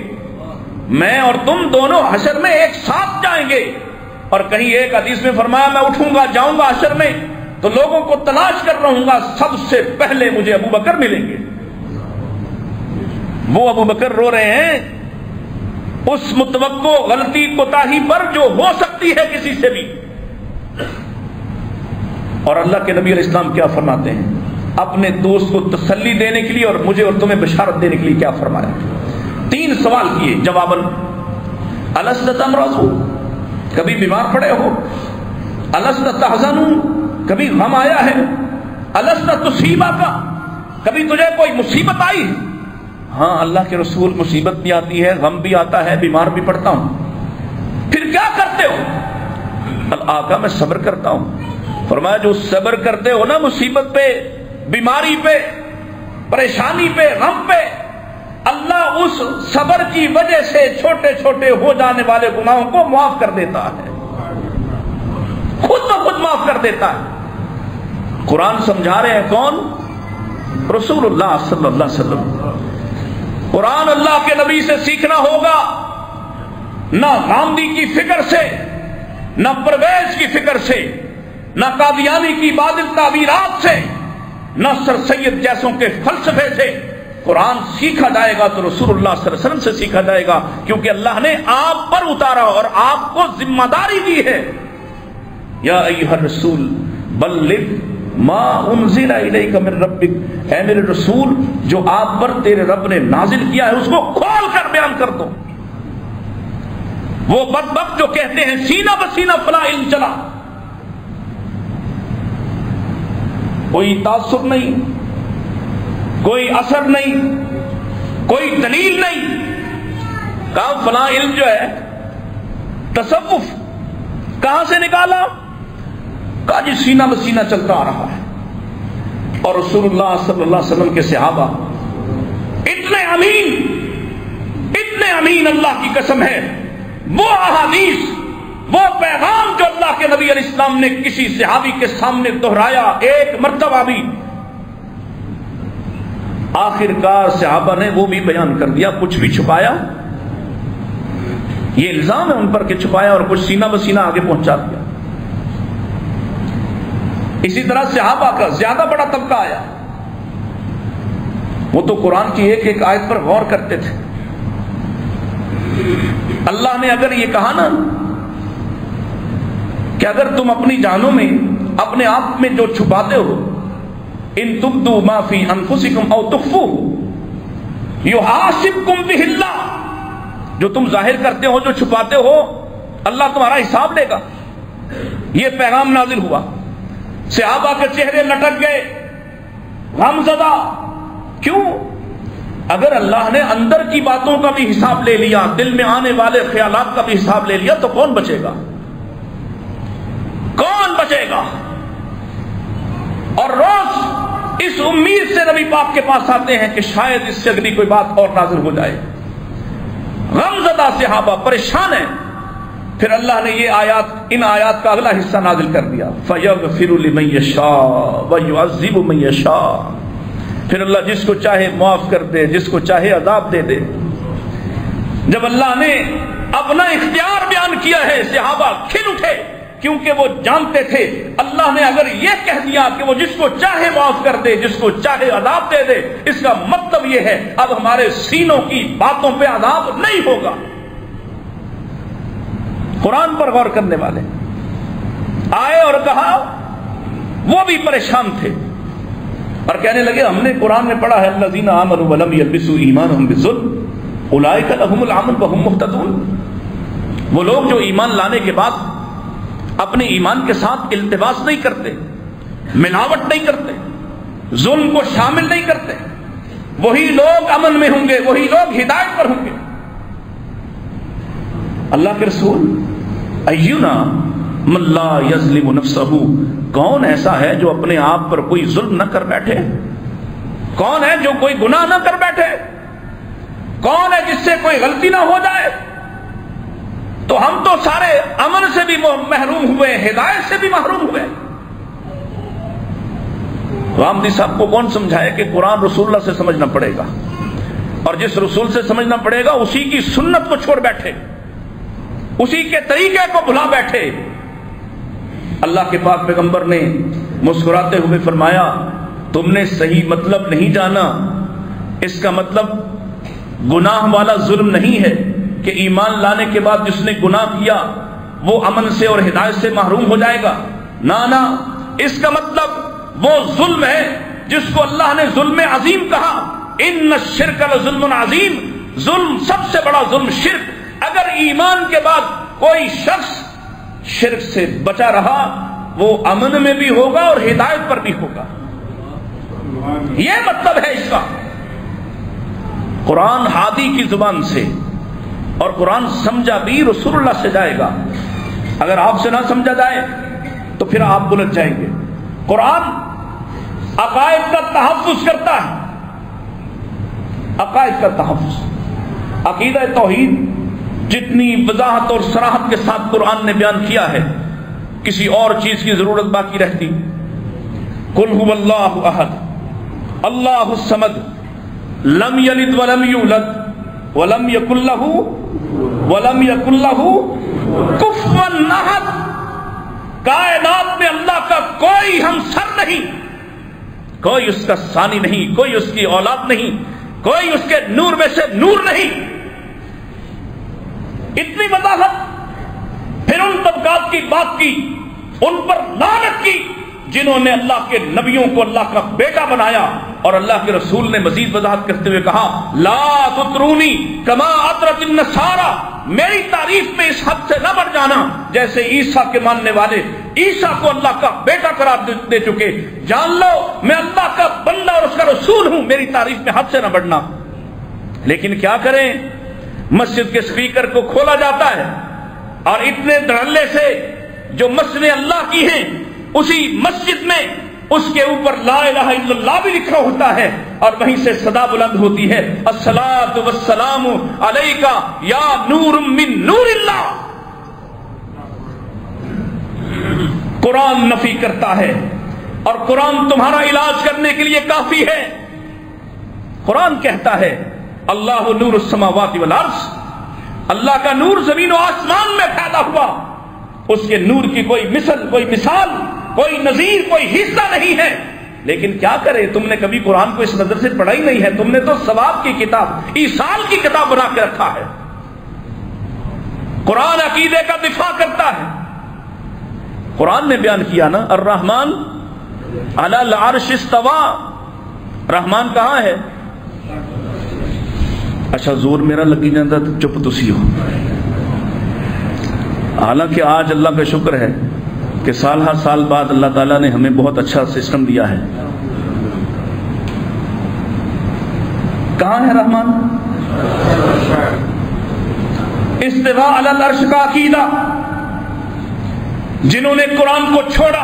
میں اور تم دونوں حشر میں ایک ساتھ جائیں گے۔ اور کہیں ایک حدیث میں فرمایا میں اٹھوں گا جاؤں گا حشر میں تو لوگوں کو تلاش کر رہوں گا، سب سے پہلے مجھے ابو بکر ملیں گے۔ وہ ابو بکر رو رہے ہیں اس متوقع غلطی کوتاہی پر جو ہو سکتی ہے کسی سے بھی۔ اور اللہ کے نبی علیہ السلام کیا فرماتے ہیں اپنے دوست کو تسلی دینے کے لیے اور مجھے اور تمہیں بشارت دینے کے لیے؟ کیا فرمایا؟ 3 سوال کیے جواباً۔ الست تمرضوا، کبھی بیمار پڑے ہو؟ الست تحزنوا، کبھی غم آیا ہے؟ الست تصیبک، کبھی تجھے کوئی مصیبت آئی ہے؟ ہاں اللہ کے رسول، مصیبت بھی آتی ہے، غم بھی آتا ہے، بیمار بھی پڑتا ہوں۔ پھر کیا کرتے ہو؟ آقا میں صبر کرتا ہوں۔ فرمایا جو صبر کرتے ہو نا مصیبت پہ، بیماری پہ، پریشانی پہ، غم پہ، اللہ اس صبر کی وجہ سے چھوٹے چھوٹے ہو جانے والے گناہوں کو معاف کر دیتا ہے، خود بخود معاف کر دیتا ہے۔ قرآن سمجھا رہے ہیں کون؟ رسول اللہ صلی اللہ علیہ وسلم۔ قرآن اللہ کے نبی سے سیکھنا ہوگا، نہ غامدی کی فکر سے، نہ پرویز کی فکر سے، نہ قادیانی کی باطل تعبیرات سے، نہ سر سید جیسوں کے فلسفے سے۔ قرآن سیکھا جائے گا تو رسول اللہ صلی اللہ علیہ وسلم سے سیکھا جائے گا، کیونکہ اللہ نے آپ پر اتارا اور آپ کو ذمہ داری دی ہے۔ یا ایھا الرسول بلغ ما انزل الیک من ربک، اے میرے رسول جو آپ پر تیرے رب نے نازل کیا ہے اس کو کھول کر بیان کر دو۔ وہ بدبخت جو کہتے ہیں سینہ بسینہ فلاں علم چلا، کوئی تعصب نہیں، کوئی اثر نہیں، کوئی دلیل نہیں، کہا فلاں علم جو ہے تصوف کہاں سے نکالا؟ کہا جی سینہ بسینہ چلتا آ رہا ہے۔ اور رسول اللہ صلی اللہ علیہ وسلم کے صحابہ اتنے امین اللہ کی قسم ہے، وہ احادیث، وہ پیغام جو اللہ کے نبی علیہ السلام نے کسی صحابی کے سامنے دہرایا ایک مرتبہ بھی، آخر کار صحابہ نے وہ بھی بیان کر دیا، کچھ بھی چھپایا؟ یہ الزام ہے ان پر کہ چھپایا اور کچھ سینہ بسینہ آگے پہنچا دیا۔ اسی طرح صحابہ کا زیادہ بڑا طبقہ آیا، وہ تو قرآن کی ایک ایک آیت پر غور کرتے تھے۔ اللہ نے اگر یہ کہا نا کہ اگر تم اپنی جانوں میں اپنے آپ میں جو چھپاتے ہو، ان تبدوا ما فی انفسکم او تخفوہ یحاسبکم بہ اللہ، جو تم ظاہر کرتے ہو، جو چھپاتے ہو، اللہ تمہارا حساب لے گا۔ یہ پیغام نازل ہوا، صحابہ کے چہرے لٹک گئے، غم زدہ۔ کیوں؟ اگر اللہ نے اندر کی باتوں کا بھی حساب لے لیا، دل میں آنے والے خیالات کا بھی حساب لے لیا، تو کون بچے گا؟ کون بچے گا؟ اور روز اس امید سے نبی پاک کے پاس آتے ہیں کہ شاید اس سے اگلی کوئی بات اور نازل ہو جائے۔ غم زدہ صحابہ پریشان ہیں۔ پھر اللہ نے یہ آیات، ان آیات کا اگلا حصہ نازل کر دیا، فَيَغْفِرُ لِمَن يَشَاءُ وَيُعَذِّبُ مَن يَشَاءُ۔ پھر اللہ جس کو چاہے معاف کر دے، جس کو چاہے عذاب دے دے۔ جب اللہ نے اپنا اختیار بیان کیا ہے، صحابہ کھل اٹھے، کیونکہ وہ جانتے تھے اللہ نے اگر یہ کہہ دیا کہ وہ جس کو چاہے معاف کر دے، جس کو چاہے عذاب دے دے، اس کا مطلب یہ ہے اب ہمارے سینوں کی باتوں پہ عذاب نہیں ہوگا۔ قرآن پر غور کرنے والے آئے اور کہا، وہ بھی پریشان تھے اور کہنے لگے ہم نے قرآن میں پڑھا ہے الذین آمنوا ولم یلبسوا ایمانہم بظلم اولئک لہم الامن وہم مہتدون۔ وہ لوگ جو ایمان لانے کے بعد اپنے ایمان کے ساتھ التباس نہیں کرتے، ملاوٹ نہیں کرتے، ظلم کو شامل نہیں کرتے، وہی لوگ امن میں ہوں گے، وہی لوگ ہدایت پر ہوں گے۔ اللہ کے رسول اینا من لا یظلم نفسہ، کون ایسا ہے جو اپنے آپ پر کوئی ظلم نہ کر بیٹھے؟ کون ہے جو کوئی گناہ نہ کر بیٹھے؟ کون ہے جس سے کوئی غلطی نہ ہو جائے؟ تو ہم تو سارے امن سے بھی محروم ہوئے، ہدایت سے بھی محروم ہوئے۔ رامدی صاحب کو کون سمجھائے کہ قرآن رسول اللہ سے سمجھنا پڑے گا، اور جس رسول سے سمجھنا پڑے گا اسی کی سنت کو چھوڑ بیٹھے، اسی کے طریقے کو بھلا بیٹھے۔ اللہ کے پاک پیغمبر نے مسکراتے ہوئے فرمایا تم نے صحیح مطلب نہیں جانا، اس کا مطلب گناہ والا ظلم نہیں ہے کہ ایمان لانے کے بعد جس نے گناہ کیا وہ امن سے اور ہدایت سے محروم ہو جائے گا، نہ، اس کا مطلب وہ ظلم ہے جس کو اللہ نے ظلم عظیم کہا، ان الشرک لظلم عظیم، ظلم سب سے بڑا ظلم شرک۔ اگر ایمان کے بعد کوئی شخص شرک سے بچا رہا وہ امن میں بھی ہوگا اور ہدایت پر بھی ہوگا، یہ مطلب ہے اس کا۔ قرآن ہادی کی زبان سے، اور قرآن سمجھا بھی رسول اللہ سے جائے گا۔ اگر آپ سے نہ سمجھا جائے تو پھر آپ بلٹ جائیں گے۔ قرآن عقائد کا تحفظ کرتا ہے، عقائد کا تحفظ، عقیدہ توحید جتنی وضاحت اور صراحت کے ساتھ قرآن نے بیان کیا ہے، کسی اور چیز کی ضرورت باقی رہتی؟ قل هو اللہ احد اللہ الصمد لم یلد ولم یولد ولم یکن لہ کفوا احد۔ کائنات میں اللہ کا کوئی ہمسر نہیں، کوئی اس کا ثانی نہیں، کوئی اس کی اولاد نہیں، کوئی اس کے نور میں سے نور نہیں۔ اتنی وضاحت، پھر ان طبقات کی بات کی، ان پر لعنت کی جنہوں نے اللہ کے نبیوں کو اللہ کا بیٹا بنایا، اور اللہ کے رسول نے مزید وضاحت کرتے ہوئے کہا لا تطرونی کما اطرت النصارى، میری تعریف میں اس حد سے نہ بڑھ جانا جیسے عیسیٰ کے ماننے والے عیسیٰ کو اللہ کا بیٹا قرار دے چکے۔ جان لو میں اللہ کا بندہ اور اس کا رسول ہوں، میری تعریف میں حد سے نہ بڑھنا۔ لیکن کیا کریں، مسجد کے سپیکر کو کھولا جاتا ہے اور اتنے دھڑلے سے جو مسجد اللہ کی ہیں اسی مسجد میں اس کے اوپر لا الہ الا اللہ بھی لکھا ہوتا ہے، اور وہیں سے صدا بلند ہوتی ہے الصلاۃ والسلام علیک یا نور من نور اللہ۔ قرآن نفی کرتا ہے، اور قرآن تمہارا علاج کرنے کے لیے کافی ہے۔ قرآن کہتا ہے اللہ نور السماوات والارض، اللہ کا نور زمین و آسمان میں پیدا ہوا، اس کے نور کی کوئی مثل، کوئی مثال، کوئی نظیر، کوئی حصہ نہیں ہے۔ لیکن کیا کرے، تم نے کبھی قرآن کو اس نظر سے پڑھا ہی نہیں ہے، تم نے تو ثواب کی کتاب، ایصال کی کتاب بنا کے رکھا ہے۔ قرآن عقیدے کا دفاع کرتا ہے۔ قرآن نے بیان کیا نا الرحمن علی العرش استوى، رحمان کہاں ہے؟ اچھا زور میرا لگی جاتا تو چپ تسی ہو۔ حالانکہ آج اللہ کا شکر ہے کہ سال ہر سال بعد اللہ تعالیٰ نے ہمیں بہت اچھا سسٹم دیا ہے۔ کہاں ہے رحمان؟ استواء علی العرش کا عقیدہ جنہوں نے قرآن کو چھوڑا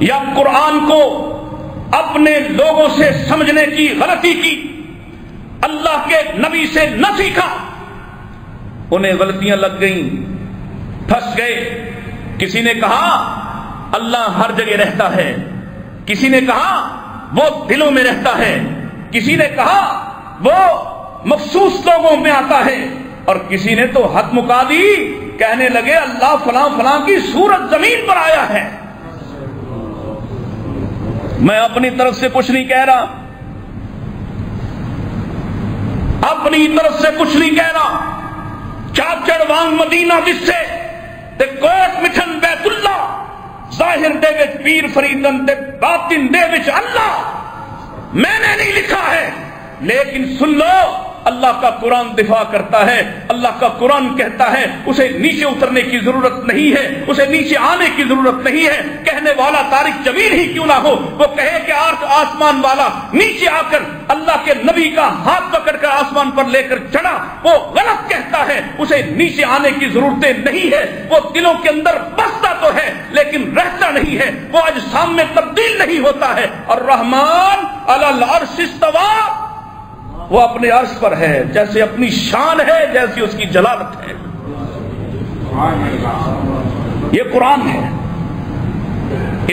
یا قرآن کو اپنے لوگوں سے سمجھنے کی غلطی کی، اللہ کے نبی سے نہ سیکھا، انہیں غلطیاں لگ گئیں، پھنس گئے۔ کسی نے کہا اللہ ہر جگہ رہتا ہے، کسی نے کہا وہ دلوں میں رہتا ہے، کسی نے کہا وہ مخصوص لوگوں میں آتا ہے، اور کسی نے تو حد مکا دی، کہنے لگے اللہ فلاں فلاں کی صورت زمین پر آیا ہے۔ میں اپنی طرف سے کچھ نہیں کہہ رہا، اپنی طرف سے کچھ نہیں کہہ رہا۔ چاچڑ وانگ مدینہ جس سے تے کوٹ مٹھن بیت اللہ، ظاہر دے وچ پیر فریدن تے باطن دے وچ اللہ، میں نے نہیں لکھا ہے، لیکن سن لو اللہ کا قرآن دفاع کرتا ہے۔ اللہ کا قرآن کہتا ہے اسے نیچے اترنے کی ضرورت نہیں ہے، اسے نیچے آنے کی ضرورت نہیں ہے۔ کہنے والا طارق جمیل ہی کیوں نہ ہو، وہ کہے کہ آسمان والا نیچے آ کر اللہ کے نبی کا ہاتھ پکڑ کر آسمان پر لے کر چڑھا، وہ غلط کہتا ہے، اسے نیچے آنے کی ضرورتیں نہیں ہے۔ وہ دلوں کے اندر بستا تو ہے لیکن رہتا نہیں ہے، وہ اجسام میں تبدیل نہیں ہوتا ہے۔ الرحمن علی العرش استوى، وہ اپنے عرش پر ہے، جیسے اپنی شان ہے، جیسی اس کی جلالت ہے۔ یہ قرآن ہے،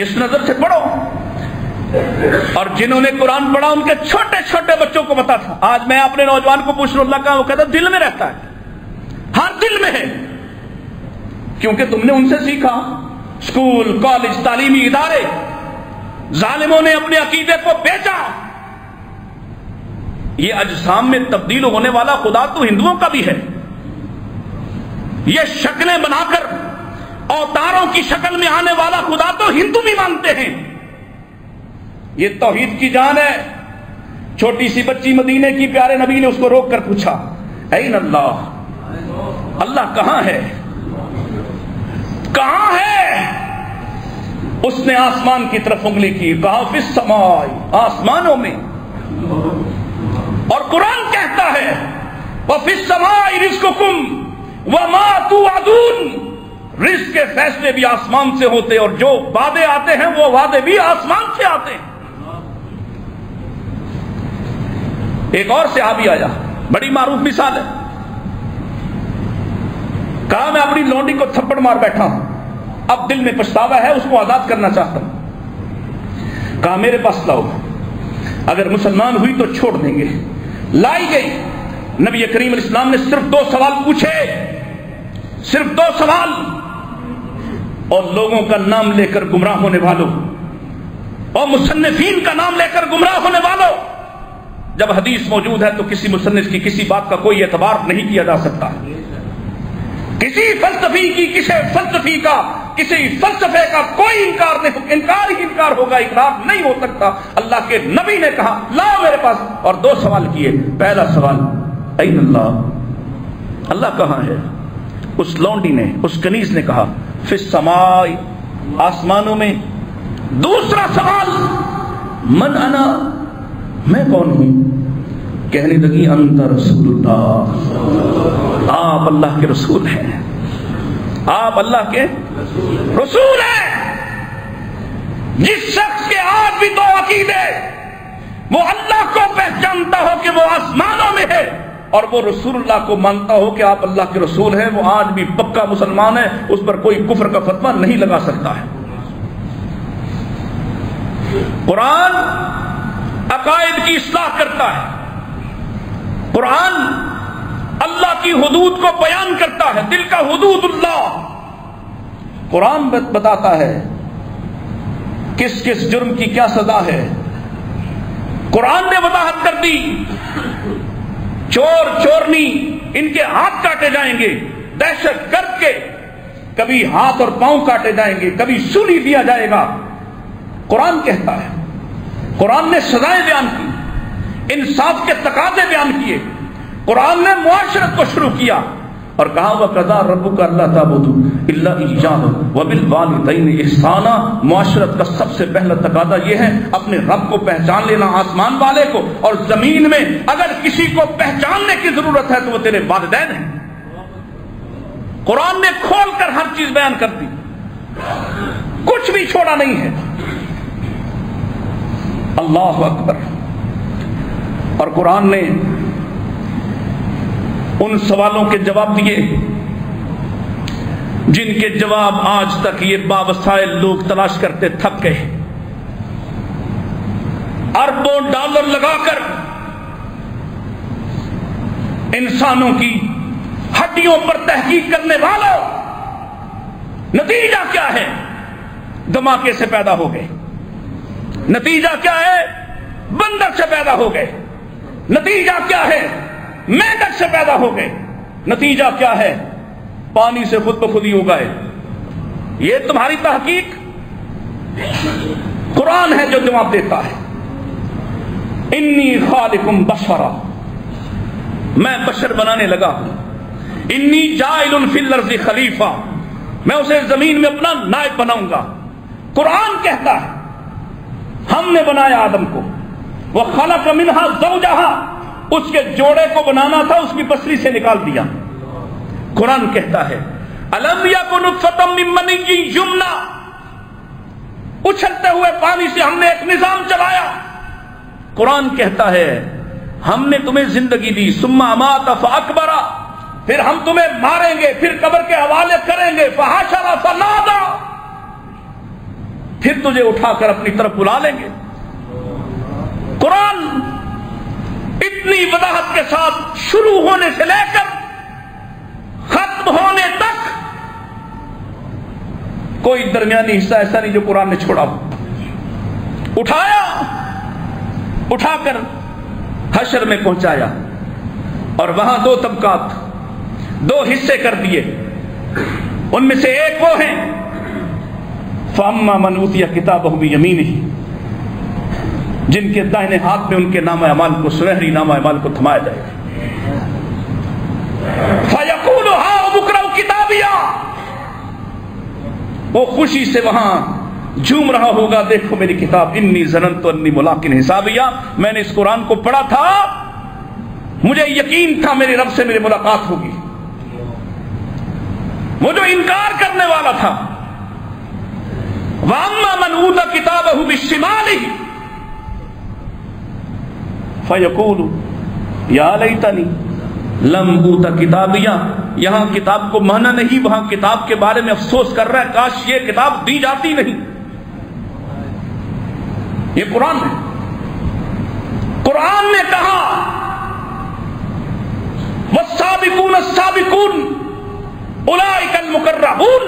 اس نظر سے پڑھو. اور جنہوں نے قرآن پڑھا ان کے چھوٹے چھوٹے بچوں کو پتا تھا. آج میں اپنے نوجوان کو پوچھ رہا، اللہ کا وہ کہتا دل میں رہتا ہے، ہر دل میں ہے، کیونکہ تم نے ان سے سیکھا. اسکول، کالج، تعلیمی ادارے، ظالموں نے اپنے عقیدے کو بیچا. یہ اجسام میں تبدیل ہونے والا خدا تو ہندوؤں کا بھی ہے. یہ شکلیں بنا کر اوتاروں کی شکل میں آنے والا خدا تو ہندو بھی مانتے ہیں. یہ توحید کی جان ہے. چھوٹی سی بچی مدینے کی پیارے نبی نے اس کو روک کر پوچھا، این اللہ، اللہ کہاں ہے، کہاں ہے؟ اس نے آسمان کی طرف انگلی کی، کہا فی السماء، آسمانوں میں. اور قرآن کہتا ہے وفی السماء رزقکم وما توعدون، رزق کے فیصلے بھی آسمان سے ہوتے اور جو وعدے آتے ہیں وہ وعدے بھی آسمان سے آتے ہیں. ایک اور صحابی آیا، بڑی معروف مثال ہے. کہا میں اپنی لونڈی کو تھپڑ مار بیٹھا ہوں، اب دل میں پچھتاوا ہے، اس کو آزاد کرنا چاہتا ہوں. کہا میرے پاس لاؤ، اگر مسلمان ہوئی تو چھوڑ دیں گے. لائی گئی. نبی کریم علیہ السلام نے صرف 2 سوال پوچھے، صرف 2 سوال. اور لوگوں کا نام لے کر گمراہ ہونے والوں اور مصنفین کا نام لے کر گمراہ ہونے والوں، جب حدیث موجود ہے تو کسی مصنف کی کسی بات کا کوئی اعتبار نہیں کیا جا سکتا. کسی فلسفی کی، کسی فلسفی کا، کسی فلسفے کا کوئی انکار نہیں، انکار ہی انکار ہوگا، اقرار نہیں ہو سکتا. اللہ کے نبی نے کہا لاؤ میرے پاس، اور 2 سوال کیے. پہلا سوال این اللہ، اللہ کہاں ہے؟ اس لونڈی نے، اس کنیز نے کہا فی السماء، آسمانوں میں. دوسرا سوال من انا، میں کون ہوں؟ کہنے لگی انت رسول اللہ، آپ اللہ کے رسول ہیں، آپ اللہ کے رسول ہیں. جس شخص کے آج بھی 2 عقیدے، وہ اللہ کو پہچانتا ہو کہ وہ آسمانوں میں ہے اور وہ رسول اللہ کو مانتا ہو کہ آپ اللہ کے رسول ہیں، وہ آج بھی پکا مسلمان ہے، اس پر کوئی کفر کا فتویٰ نہیں لگا سکتا ہے. قرآن عقائد کی اصلاح کرتا ہے. قرآن اللہ کی حدود کو بیان کرتا ہے. دل کا حدود اللہ. قرآن بتاتا ہے کس کس جرم کی کیا سزا ہے. قرآن نے وضاحت کر دی، چور چورنی ان کے ہاتھ کاٹے جائیں گے، دہشت گرد کے کبھی ہاتھ اور پاؤں کاٹے جائیں گے، کبھی سولی دیا جائے گا. قرآن کہتا ہے. قرآن نے سزائیں بیان کی، انصاف کے تقاضے بیان کیے. قرآن نے معاشرت کو شروع کیا اور کہا وَقَضَىٰ رَبُّكَ أَلَّا تَعْبُدُوا إِلَّا إِيَّاهُ وَبِالْوَالِدَيْنِ إِحْسَانًا. معاشرت کا سب سے پہلا تقاضا یہ ہے اپنے رب کو پہچان لینا، آسمان والے کو، اور زمین میں اگر کسی کو پہچاننے کی ضرورت ہے تو وہ تیرے والدین ہیں. قرآن نے کھول کر ہر چیز بیان کر دی، کچھ بھی چھوڑا نہیں ہے. اللہ اکبر. اور قرآن نے ان سوالوں کے جواب دیے جن کے جواب آج تک یہ باوسائل لوگ تلاش کرتے تھک گئے. اربوں ڈالر لگا کر انسانوں کی ہڈیوں پر تحقیق کرنے والوں، نتیجہ کیا ہے؟ دھماکے سے پیدا ہو گئے. نتیجہ کیا ہے؟ بندر سے پیدا ہو گئے. نتیجہ کیا ہے؟ میںڈک سے پیدا ہو گئے. نتیجہ کیا ہے؟ پانی سے خود بخود ہی ہو گئے. یہ تمہاری تحقیق؟ قرآن ہے جو جواب دیتا ہے. انی خالقم بشرا، میں بشر بنانے لگا ہوں. انی جاعل فی الارض خلیفہ، میں اسے زمین میں اپنا نائب بناؤں گا. قرآن کہتا ہے ہم نے بنایا آدم کو، وخلق منہا زوجہا، اس کے جوڑے کو بنانا تھا، اس کی پسلی سے نکال دیا. قرآن کہتا ہے الم یکن نطفۃ من منی یمنی، اچھلتے ہوئے پانی سے ہم نے ایک نظام چلایا. قرآن کہتا ہے ہم نے تمہیں زندگی دی، ثم امات فاکبر، پھر ہم تمہیں ماریں گے، پھر قبر کے حوالے کریں گے، فحشر فنادى، پھر تجھے اٹھا کر اپنی طرف بلا لیں گے۔ قرآن اتنی وضاحت کے ساتھ شروع ہونے سے لے کر ختم ہونے تک کوئی درمیانی حصہ ایسا نہیں جو قرآن نے چھوڑا ہو۔ اٹھایا، اٹھا کر حشر میں پہنچایا، اور وہاں دو طبقات، دو حصے کر دیے۔ ان میں سے ایک وہ ہیں فَأَمَّا مَنْ أُوتِيَ كِتَابَهُ بِيَمِينِهِ، جن کے دائنے ہاتھ میں ان کے نامہ اعمال کو، سنہری نامہ اعمال کو تھمایا جائے گا۔ فَيَقُولُ هَاؤْمُ اقْرَءُوا كِتَابِيَهْ، وہ خوشی سے وہاں جھوم رہا ہوگا، دیکھو میری کتاب، انی ظننت انی ملاق حسابیہ، میں نے اس قرآن کو پڑھا تھا، مجھے یقین تھا میرے رب سے میری ملاقات ہوگی۔ وہ جو انکار کرنے والا تھا، وَأَمَّا مَنْ أُوتِيَ كِتَابَهُ بِالشِّمَالِ فَيَقُولُ يَا لَيْتَنِي لَمْ أُوتَ كِتَابِيَهْ، یہاں کتاب کو مانا نہیں، وہاں کتاب کے بارے میں افسوس کر رہا ہے، کاش یہ کتاب دی جاتی نہیں۔ یہ قرآن ہے، قرآن نے کہا وَالسَّابِقُونَ السَّابِقُونَ اولئک المقربون،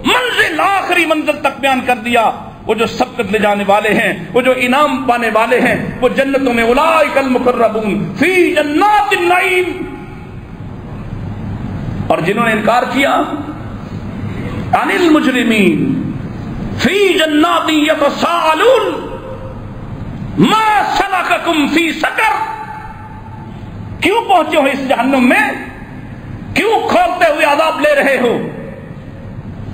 منزل، آخری منزل تک بیان کر دیا۔ وہ جو سبقت لے جانے والے ہیں، وہ جو انعام پانے والے ہیں، وہ جنتوں میں، اولئک المقربون فی جنات النعیم۔ اور جنہوں نے انکار کیا، عن المجرمین فی جنات یتساءلون ما سلککم فی سقر، کیوں پہنچے ہو اس جہنم میں، کیوں کھولتے ہوئے عذاب لے رہے ہو؟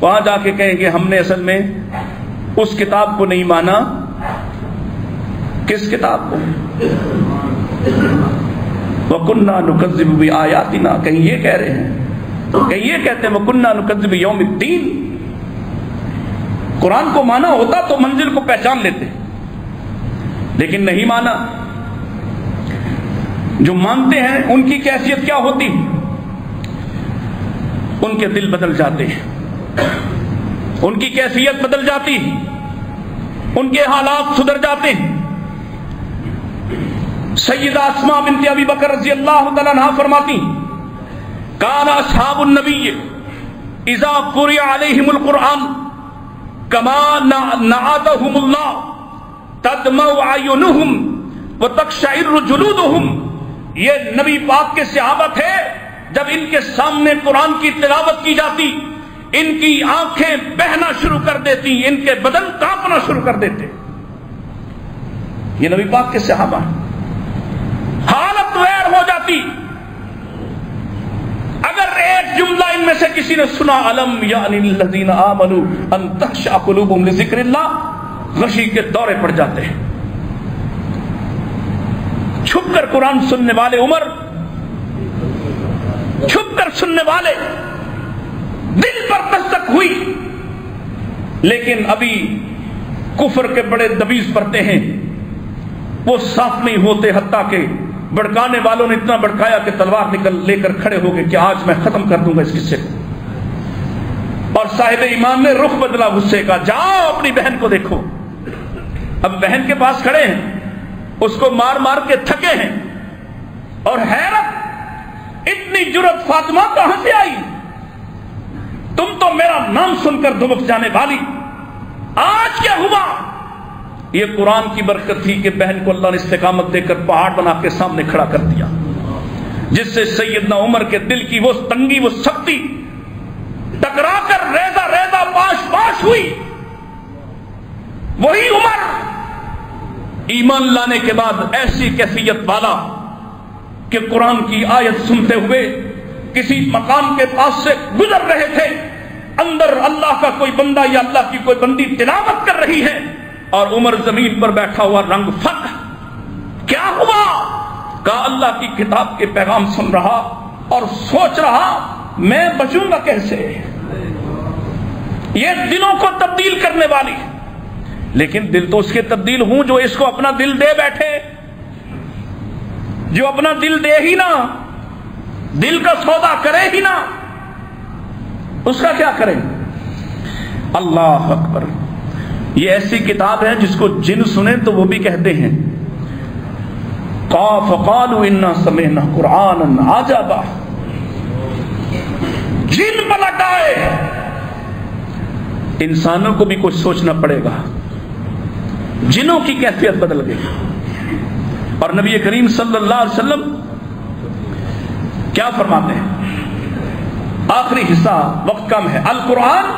وہاں جا کے کہیں گے ہم نے اصل میں اس کتاب کو نہیں مانا۔ کس کتاب کو؟ وَكُنَّا نُكَذِّبُ بِآيَاتِنَا، کہیں یہ کہہ رہے ہیں، کہیں یہ کہتے ہیں وَكُنَّا نُكَذِّبُ بِيَوْمِ الدِّينِ، قرآن کو مانا ہوتا تو منزل کو پہچان لیتے، لیکن نہیں مانا۔ جو مانتے ہیں ان کی کیفیت کیا ہوتی؟ ان کے دل بدل جاتے ہیں، ان کی کیفیت بدل جاتی، ان کے حالات سدھر جاتے ہیں۔ سیدہ اسماء بنت ابی بکر رضی اللہ تعالیٰ عنہا فرماتی کان اصحاب النبی اذا قرئ علیہم القرآن کما نعتهم اللہ تدمع اعینہم وتقشعر جلودہم، یہ نبی پاک کے صحابہ تھے، جب ان کے سامنے قرآن کی تلاوت کی جاتی ان کی آنکھیں بہنا شروع کر دیتی، ان کے بدن کانپنا شروع کر دیتے۔ یہ نبی پاک کے صحابہ، حالت ویر ہو جاتی اگر ایک جملہ ان میں سے کسی نے سنا، الم یعنی الذین آمنوا ان تخشع قلوبہم لذکر اللہ، غشی کے دورے پڑ جاتے ہیں۔ چھپ کر قرآن سننے والے عمر، چھپ کر سننے والے، دل پر دستک ہوئی، لیکن ابھی کفر کے بڑے دبیز پڑتے ہیں، وہ صاف نہیں ہوتے، حتیٰ کہ بڑکانے والوں نے اتنا بڑکایا کہ تلوار نکل لے کر کھڑے ہو گئے کہ آج میں ختم کر دوں گا اس قصے کو۔ اور صاحب ایمان نے رخ بدلا غصے کا، جاؤ اپنی بہن کو دیکھو۔ اب بہن کے پاس کھڑے ہیں، اس کو مار مار کے تھکے ہیں، اور حیرت، اتنی جرت فاطمہ کہاں سے آئی؟ تم تو میرا نام سن کر دبک جانے والی، آج کیا ہوا؟ یہ قرآن کی برکت تھی کہ بہن کو اللہ نے استقامت دے کر پہاڑ بنا کے سامنے کھڑا کر دیا، جس سے سیدنا عمر کے دل کی وہ تنگی، وہ سختی ٹکرا کر ریزہ ریزہ پاش پاش ہوئی۔ وہی عمر ایمان لانے کے بعد ایسی کیفیت والا کہ قرآن کی آیت سنتے ہوئے کسی مقام کے پاس سے گزر رہے تھے، اندر اللہ کا کوئی بندہ یا اللہ کی کوئی بندی تلاوت کر رہی ہے، اور عمر زمین پر بیٹھا ہوا رنگ فٹ۔ کیا ہوا؟ کہا اللہ کی کتاب کے پیغام سن رہا اور سوچ رہا میں بچوں گا کیسے۔ یہ دلوں کو تبدیل کرنے والی، لیکن دل تو اس کے تبدیل ہوں جو اس کو اپنا دل دے بیٹھے، جو اپنا دل دے ہی نہ دل کا سودا کرے ہی نہ، اس کا کیا کریں؟ اللہ اکبر، یہ ایسی کتاب ہے جس کو جن سنے تو وہ بھی کہتے ہیں قاف قالوا انا سمعنا قرآنا عجبا، جن پلٹ آئے، انسانوں کو بھی کچھ سوچنا پڑے گا، جنوں کی کیفیت بدل گئی۔ اور نبی کریم صلی اللہ علیہ وسلم کیا فرماتے ہیں؟ آخری حصہ، وقت کم ہے، القرآن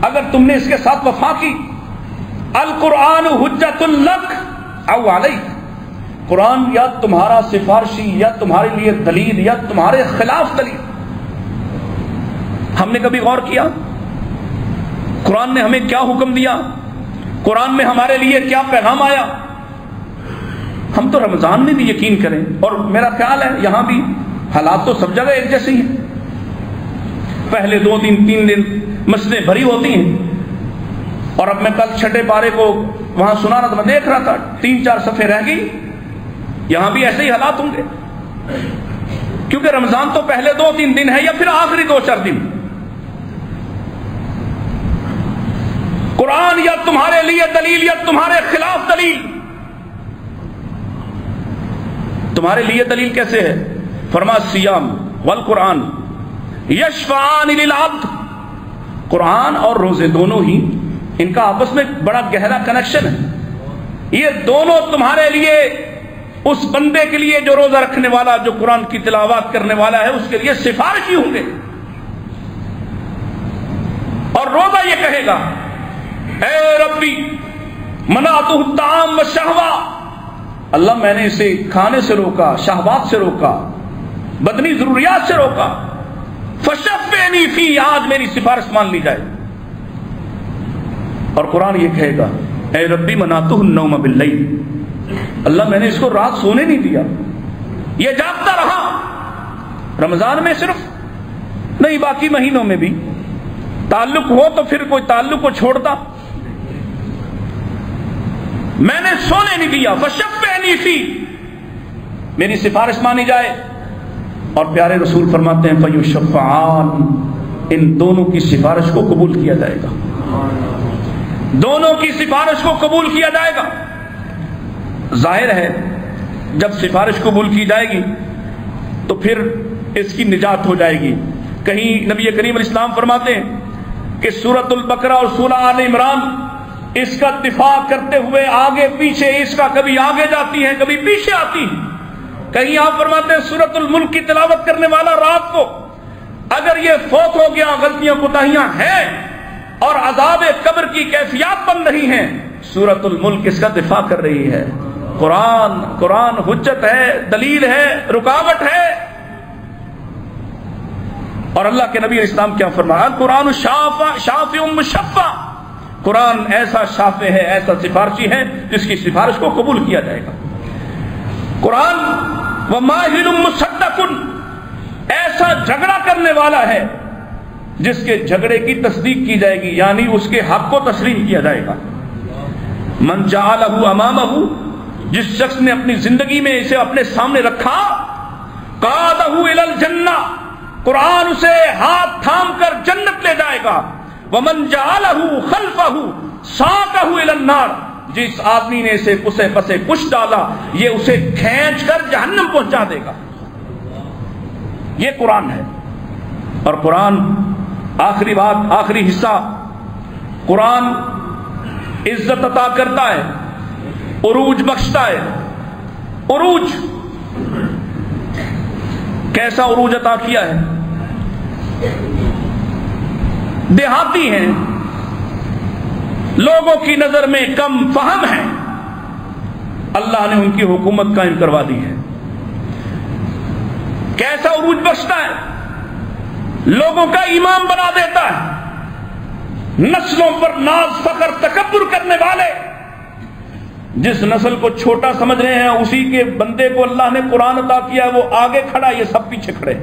اگر تم نے اس کے ساتھ وفا کی، القرآن حجت لک او علیک، قرآن یا تمہارا سفارشی یا تمہارے لیے دلیل یا تمہارے خلاف دلیل۔ ہم نے کبھی غور کیا قرآن نے ہمیں کیا حکم دیا؟ قرآن میں ہمارے لیے کیا پیغام آیا؟ ہم تو رمضان میں بھی یقین کریں، اور میرا خیال ہے یہاں بھی حالات تو سب جگہ ایک جیسے ہی ہیں، پہلے 2 دن 3 دن مسجدیں بھری ہوتی ہیں، اور اب میں کل 6 پارے کو وہاں سنا رہا تھا، میں دیکھ رہا تھا 3-4 صفحے رہ گئی۔ یہاں بھی ایسے ہی حالات ہوں گے، کیونکہ رمضان تو پہلے 2-3 دن ہے یا پھر آخری 2-4 دن۔ قرآن یا تمہارے لیے دلیل یا تمہارے خلاف دلیل۔ تمہارے لیے دلیل کیسے ہے؟ فرما سیام والقرآن یشفعان للعبد، قرآن اور روزے دونوں ہی ان کا آپس میں بڑا گہرا کنیکشن ہے۔ یہ دونوں تمہارے لیے، اس بندے کے لیے جو روزہ رکھنے والا، جو قرآن کی تلاوت کرنے والا ہے، اس کے لیے سفارشی ہوں گے۔ اور روزہ یہ کہے گا اے ربی منعتہ الطعام والشہوہ، اللہ میں نے اسے کھانے سے روکا، شہوات سے روکا، بدنی ضروریات سے روکا، فشفعنی فی، آج میری سفارش مان لی جائے۔ اور قرآن یہ کہے گا اے ربی منعتہ النوم باللیل، اللہ میں نے اس کو رات سونے نہیں دیا، یہ جاگتا رہا۔ رمضان میں صرف نہیں، باقی مہینوں میں بھی تعلق ہو تو پھر کوئی تعلق کو چھوڑتا، میں نے سونے نہیں دیا، فشفعنی فی، میری سفارش مانی جائے۔ اور پیارے رسول فرماتے ہیں فیشفعان، ان دونوں کی سفارش کو قبول کیا جائے گا، دونوں کی سفارش کو قبول کیا جائے گا۔ ظاہر ہے جب سفارش قبول کی جائے گی تو پھر اس کی نجات ہو جائے گی۔ کہیں نبی کریم علیہ السلام فرماتے ہیں کہ سورۃ البقرہ اور سورہ آل عمران اس کا دفاع کرتے ہوئے آگے پیچھے، اس کا کبھی آگے جاتی ہیں کبھی پیچھے آتی ہیں۔ کہیں آپ فرماتے ہیں سورۃ الملک کی تلاوت کرنے والا رات کو اگر یہ فوت ہو گیا، غلطیاں کوتاہیاں ہیں اور عذاب قبر کی کیفیات بن رہی ہیں، سورۃ الملک اس کا دفاع کر رہی ہے۔ قرآن حجت ہے، دلیل ہے، رکاوٹ ہے۔ اور اللہ کے نبی علیہ السلام کیا فرمایا؟ قرآن شافع مشفع، قرآن ایسا شافع ہے، ایسا سفارشی ہے جس کی سفارش کو قبول کیا جائے گا۔ قرآن وماہل مصدق، ایسا جھگڑا کرنے والا ہے جس کے جھگڑے کی تصدیق کی جائے گی، یعنی اس کے حق کو تسلیم کیا جائے گا۔ من جعلہ امامہ، جس شخص نے اپنی زندگی میں اسے اپنے سامنے رکھا، قادہ الی الجنہ، قرآن اسے ہاتھ تھام کر جنت لے جائے گا۔ ومن جعلہ خلفہ ساقہ الی النار، جس آدمی نے اسے پسے پسے کچھ ڈالا، یہ اسے کھینچ کر جہنم پہنچا دے گا۔ یہ قرآن ہے۔ اور قرآن، آخری بات، آخری حصہ، قرآن عزت عطا کرتا ہے، عروج بخشتا ہے۔ عروج، کیسا عروج عطا کیا ہے؟ دیہاتی ہیں، لوگوں کی نظر میں کم فہم ہیں، اللہ نے ان کی حکومت قائم کروا دی ہے۔ کیسا عروج بخشتا ہے؟ لوگوں کا امام بنا دیتا ہے، نسلوں پر ناز فخر تکبر کرنے والے، جس نسل کو چھوٹا سمجھ رہے ہیں اسی کے بندے کو اللہ نے قرآن عطا کیا، وہ آگے کھڑا، یہ سب پیچھے کھڑے۔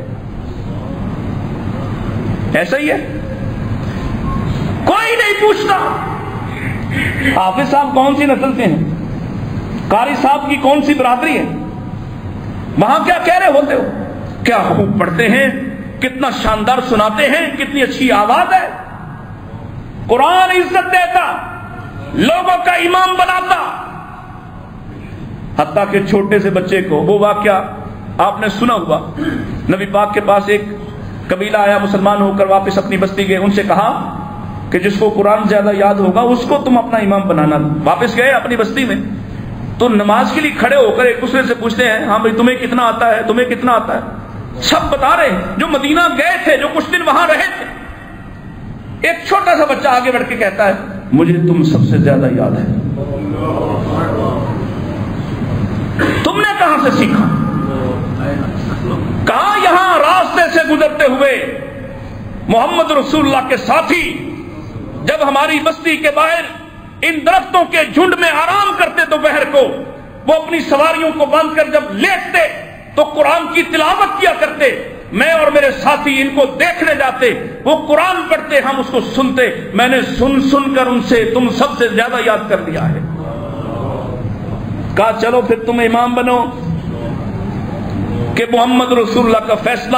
ایسا ہی ہے، کوئی نہیں پوچھتا حافظ صاحب کون سی نسل سے ہیں، قاری صاحب کی کون سی برادری ہے، وہاں کیا کہہ رہے ہوتے ہو، کیا خوب پڑھتے ہیں، کتنا شاندار سناتے ہیں، کتنی اچھی آواز ہے. قرآن عزت دیتا، لوگوں کا امام بناتا. حتیٰ کہ چھوٹے سے بچے کو، وہ واقعہ آپ نے سنا ہوا، نبی پاک کے پاس ایک قبیلہ آیا، مسلمان ہو کر واپس اپنی بستی گئے. ان سے کہا کہ جس کو قرآن زیادہ یاد ہوگا اس کو تم اپنا امام بنانا. واپس گئے اپنی بستی میں تو نماز کے لیے کھڑے ہو کر ایک دوسرے سے پوچھتے ہیں، ہاں بھائی تمہیں کتنا آتا ہے، تمہیں کتنا آتا ہے. سب بتا رہے ہیں جو مدینہ گئے تھے، جو کچھ دن وہاں رہے تھے. ایک چھوٹا سا بچہ آگے بڑھ کے کہتا ہے مجھے تم سب سے زیادہ یاد ہے. تم نے کہاں سے سیکھا؟ کہا یہاں راستے سے گزرتے ہوئے محمد رسول اللہ کے ساتھی جب ہماری بستی کے باہر ان درختوں کے جھنڈ میں آرام کرتے دوپہر کو، وہ اپنی سواریوں کو باندھ کر جب لیٹتے تو قرآن کی تلاوت کیا کرتے. میں اور میرے ساتھی ان کو دیکھنے جاتے، وہ قرآن پڑھتے، ہم اس کو سنتے. میں نے سن کر ان سے تم سب سے زیادہ یاد کر لیا ہے. کہا چلو پھر تم امام بنو. کہ محمد رسول اللہ کا فیصلہ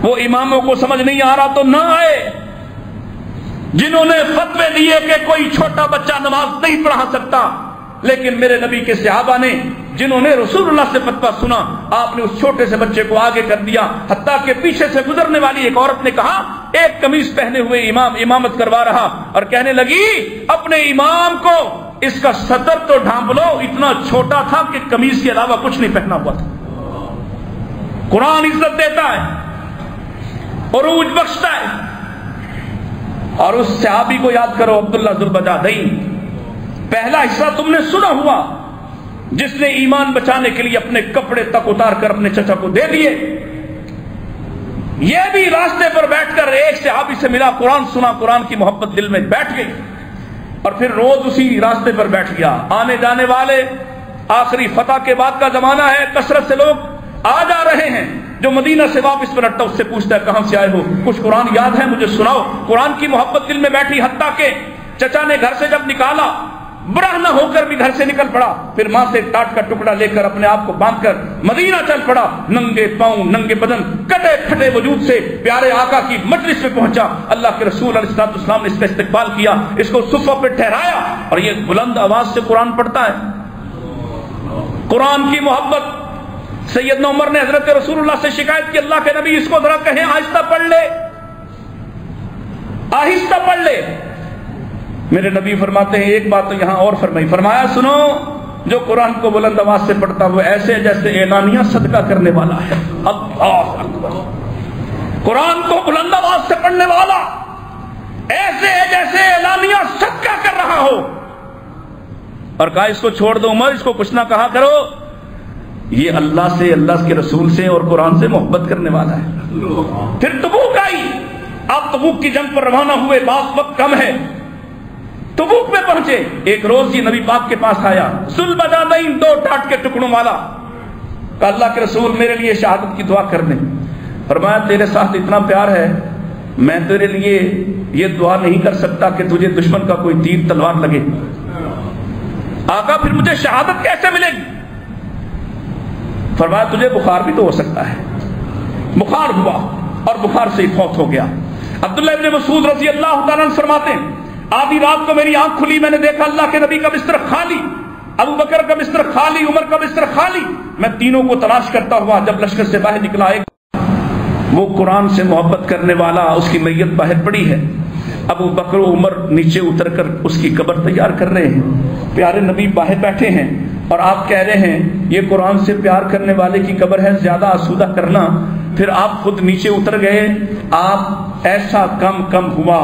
وہ اماموں کو سمجھ نہیں آ رہا تو نہ آئے. جنہوں نے فتوے دیے کہ کوئی چھوٹا بچہ نماز نہیں پڑھا سکتا، لیکن میرے نبی کے صحابہ نے جنہوں نے رسول اللہ سے فتویٰ سنا، آپ نے اس چھوٹے سے بچے کو آگے کر دیا. حتیٰ کہ پیچھے سے گزرنے والی ایک عورت نے کہا، ایک قمیص پہنے ہوئے امام امامت کروا رہا، اور کہنے لگی اپنے امام کو اس کا سطر تو ڈھانپ لو، اتنا چھوٹا تھا کہ قمیص کے علاوہ کچھ نہیں پہنا ہوا تھا. قرآن عزت دیتا ہے، عروج بخشتا ہے. اور اس صحابی کو یاد کرو، عبداللہ ذوالبجادین. پہلا حصہ تم نے سنا ہوا، جس نے ایمان بچانے کے لیے اپنے کپڑے تک اتار کر اپنے چچا کو دے دیے. یہ بھی راستے پر بیٹھ کر ایک صحابی سے ملا، قرآن سنا، قرآن کی محبت دل میں بیٹھ گئی، اور پھر روز اسی راستے پر بیٹھ گیا. آنے جانے والے، آخری فتح کے بعد کا زمانہ ہے، کثرت سے لوگ آ جا رہے ہیں. جو مدینہ سے واپس پلٹتا اس سے پوچھتا ہے کہاں سے آئے ہو، کچھ قرآن یاد ہے مجھے سناؤ. قرآن کی محبت دل میں بیٹھی، حتیٰ کہ چچا نے گھر سے جب نکالا، برہ نہ ہو کر بھی گھر سے نکل پڑا. پھر ماں سے ٹاٹ کا ٹکڑا لے کر اپنے آپ کو باندھ کر مدینہ چل پڑا. ننگے پاؤں، ننگے بدن، کٹے پھٹے وجود سے پیارے آقا کی مجلس میں پہنچا. اللہ کے رسول علیہ الصلوۃ والسلام نے اس کا استقبال کیا، اس کو صفہ پہ ٹھہرایا، اور یہ بلند آواز سے قرآن پڑھتا ہے. قرآن کی محبت. سیدنا عمر نے حضرت رسول اللہ سے شکایت کی، اللہ کے نبی اس کو ذرا کہیں آہستہ پڑھ لے، آہستہ پڑھ لے. میرے نبی فرماتے ہیں ایک بات تو یہاں اور فرمائی، فرمایا سنو، جو قرآن کو بلند آواز سے پڑھتا وہ ایسے جیسے اعلانیہ صدقہ کرنے والا ہے. اللہ اکبر. قرآن کو بلند آواز سے پڑھنے والا ایسے ہے جیسے اعلانیہ صدقہ کر رہا ہو. اور کہا اس کو چھوڑ دو عمر، اس کو کچھ نہ کہا کرو، یہ اللہ سے، اللہ کے رسول سے اور قرآن سے محبت کرنے والا ہے. پھر تبوک آئی، آپ تبوک کی جنگ پر روانہ ہوئے، بعض وقت کم ہے، تبوک میں پہنچے. ایک روز یہ نبی پاک کے پاس آیا، ذوالبجادین، دو ٹاٹ کے ٹکڑوں والا. کہا اللہ کے رسول میرے لیے شہادت کی دعا کر دیں. فرمایا تیرے ساتھ اتنا پیار ہے، میں تیرے لیے یہ دعا نہیں کر سکتا کہ تجھے دشمن کا کوئی تیر تلوار لگے. آقا پھر مجھے شہادت کیسے ملے گی؟ فرمایا تجھے بخار بھی تو ہو سکتا ہے. بخار ہوا اور بخار سے ہی فوت ہو گیا. عبداللہ ابن مسعود رضی اللہ تعالیٰ عنہ فرماتے ہیں آدھی رات کو میری آنکھ کھلی، میں نے دیکھا اللہ کے نبی کا بستر خالی، ابو بکر کا بستر خالی، عمر کا بستر خالی. میں تینوں کو تلاش کرتا ہوا جب لشکر سے باہر نکلا، ایک وہ قرآن سے محبت کرنے والا، اس کی میت باہر پڑی ہے. ابو بکر و عمر نیچے اتر کر اس کی قبر تیار کر رہے ہیں. پیارے نبی باہر بیٹھے ہیں اور آپ کہہ رہے ہیں یہ قرآن سے پیار کرنے والے کی قبر ہے، زیادہ آسودہ کرنا. پھر آپ خود نیچے اتر گئے. آپ ایسا کم ہوا،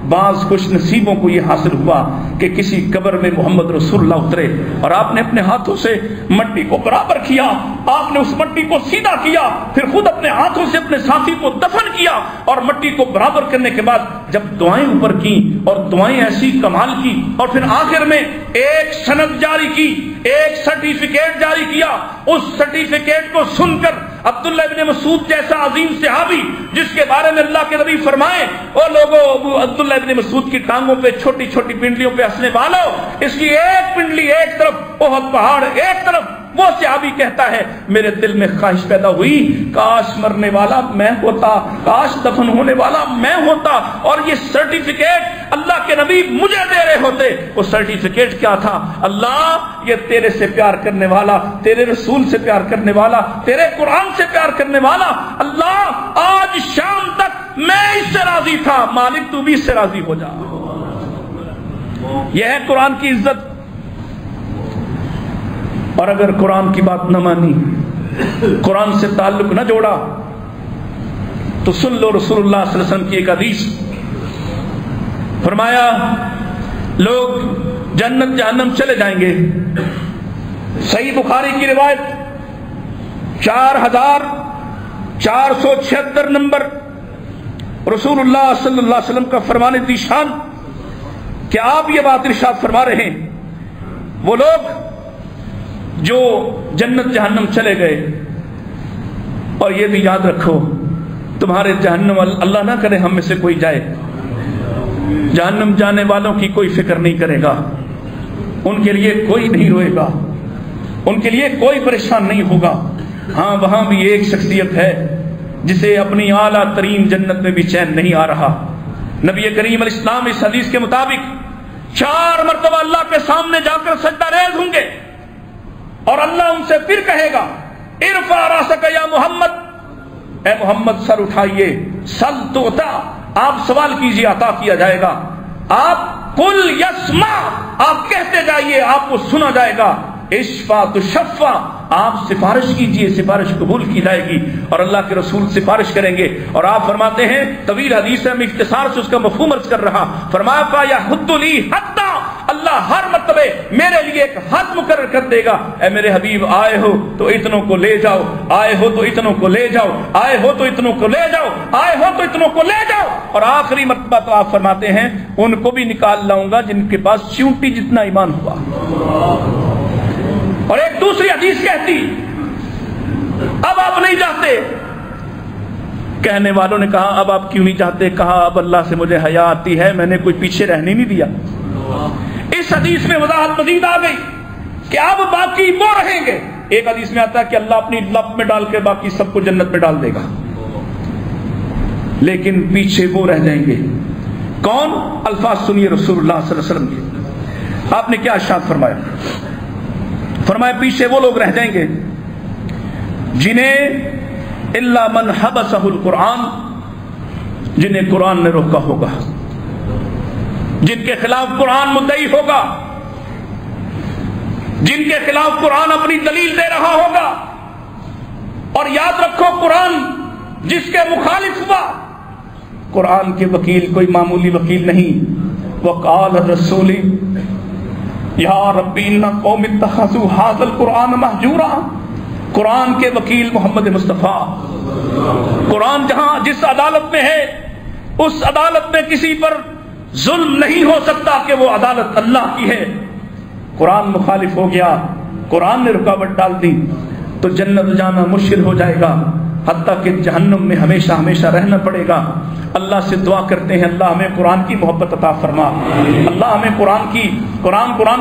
بعض خوش نصیبوں کو یہ حاصل ہوا کہ کسی قبر میں محمد رسول اللہ اترے، اور آپ نے اپنے ہاتھوں سے مٹی کو برابر کیا، آپ نے اس مٹی کو سیدھا کیا، پھر خود اپنے ہاتھوں سے اپنے ساتھی کو دفن کیا، اور مٹی کو برابر کرنے کے بعد جب دعائیں اوپر کی اور دعائیں ایسی کمال کی، اور پھر آخر میں ایک سند جاری کی، ایک سرٹیفکیٹ جاری کیا. اس سرٹیفکیٹ کو سن کر عبداللہ ابن مسعود جیسا عظیم صحابی جس کے بارے میں اللہ کے نبی فرمائے او لوگوں عبداللہ ابن مسعود کی ٹانگوں پہ چھوٹی چھوٹی پنڈلیوں پہ ہنسنے والوں، اس کی ایک پنڈلی ایک طرف احد پہاڑ، ایک طرف وہ صحابی کہتا ہے میرے دل میں خواہش پیدا ہوئی کاش مرنے والا میں ہوتا، کاش دفن ہونے والا میں ہوتا اور یہ سرٹیفکیٹ اللہ کے نبی مجھے دے رہے ہوتے۔ وہ سرٹیفکیٹ کیا تھا؟ اللہ یہ تیرے سے پیار کرنے والا، تیرے رسول سے پیار کرنے والا، تیرے قرآن سے پیار کرنے والا، اللہ آج شام تک میں اس سے راضی تھا، مالک تو بھی اس سے راضی ہو جا۔ یہ ہے قرآن کی عزت۔ اور اگر قرآن کی بات نہ مانی، قرآن سے تعلق نہ جوڑا، تو سن لو رسول اللہ صلی اللہ علیہ وسلم کی ایک حدیث، فرمایا لوگ جنت جہنم چلے جائیں گے۔ صحیح بخاری کی روایت 4476 نمبر، رسول اللہ صلی اللہ علیہ وسلم کا فرمان ذی شان کہ آپ یہ بات ارشاد فرما رہے ہیں، وہ لوگ جو جنت جہنم چلے گئے، اور یہ بھی یاد رکھو تمہارے جہنم اللہ نہ کرے ہم میں سے کوئی جائے، جہنم جانے والوں کی کوئی فکر نہیں کرے گا، ان کے لیے کوئی نہیں روئے گا، ان کے لیے کوئی پریشان نہیں ہوگا۔ ہاں وہاں بھی ایک شخصیت ہے جسے اپنی اعلیٰ ترین جنت میں بھی چین نہیں آ رہا۔ نبی کریم علیہ السلام اس حدیث کے مطابق 4 مرتبہ اللہ کے سامنے جا کر سجدہ ریز ہوں گے، اور اللہ ان سے پھر کہے گا ارفع راسک یا محمد، اے محمد سر اٹھائیے، سل تؤتا، آپ سوال کیجیے عطا کیا جائے گا، آپ قل یسمع، آپ کہتے جائیے آپ کو سنا جائے گا، اشفع تشفع، آپ سفارش کیجئے سفارش قبول کی جائے گی، اور اللہ کے رسول سفارش کریں گے۔ اور آپ فرماتے ہیں، طویل حدیث ہے میں اختصار سے اس کا مفہوم عرض کر رہا، فرمایا فَيَحُدُّ لِي حَتَّى، اللہ ہر مرتبہ میرے لیے ایک حد مقرر کر دے گا، اے میرے حبیب آئے ہو تو اتنوں کو لے جاؤ، آئے ہو تو اتنوں کو لے جاؤ، آئے ہو تو اتنوں کو لے جاؤ، آئے ہو تو اتنوں کو لے جاؤ، اور آخری مرتبہ تو آپ فرماتے ہیں ان کو بھی نکال لاؤں گا جن کے پاس چیونٹی جتنا ایمان ہوا۔ اور ایک دوسری حدیث کہتی اب آپ نہیں جاتے، کہنے والوں نے کہا اب آپ کیوں نہیں جاتے؟ کہا اب اللہ سے مجھے حیا آتی ہے، میں نے کوئی پیچھے رہنے نہیں دیا۔ اس حدیث میں وضاحت مزید آ گئی کہ اب باقی وہ رہیں گے۔ ایک حدیث میں آتا ہے کہ اللہ اپنی لپ میں ڈال کے باقی سب کو جنت میں ڈال دے گا، لیکن پیچھے وہ رہ جائیں گے۔ کون؟ الفاظ سنیے رسول اللہ صلی اللہ علیہ وسلم کے، آپ نے کیا ارشاد فرمایا؟ فرمایا پیچھے وہ لوگ رہ جائیں گے جنہیں الا من حبسہ القرآن، جنہیں قرآن نے روکا ہوگا، جن کے خلاف قرآن مدعی ہوگا، جن کے خلاف قرآن اپنی دلیل دے رہا ہوگا۔ اور یاد رکھو قرآن جس کے مخالف ہوا، قرآن کے وکیل کوئی معمولی وکیل نہیں۔ وقال الرسول یا ربی ان قوم اتخذوا ھذا القرآن مہجورا، قرآن کے وکیل محمد مصطفیٰ۔ قرآن جہاں جس عدالت میں ہے اس عدالت میں کسی پر ظلم نہیں ہو سکتا کہ وہ عدالت اللہ کی ہے۔ قرآن مخالف ہو گیا، قرآن نے رکاوٹ ڈال دی تو جنت جانا مشکل ہو جائے گا، حتیٰ کہ جہنم میں ہمیشہ ہمیشہ رہنا پڑے گا۔ اللہ سے دعا کرتے ہیں اللہ ہمیں قرآن کی محبت عطا فرما، اللہ ہمیں قرآن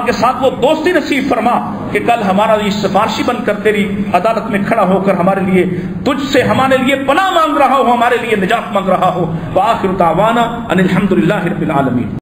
کے ساتھ وہ دوستی نصیب فرما کہ کل ہمارا یہ سفارشی بن کر تیری عدالت میں کھڑا ہو کر ہمارے لیے تجھ سے ہمارے لیے پناہ مانگ رہا ہو، ہمارے لیے نجات مانگ رہا ہو۔ وآخر دعوانا ان الحمد للہ رب العالمین۔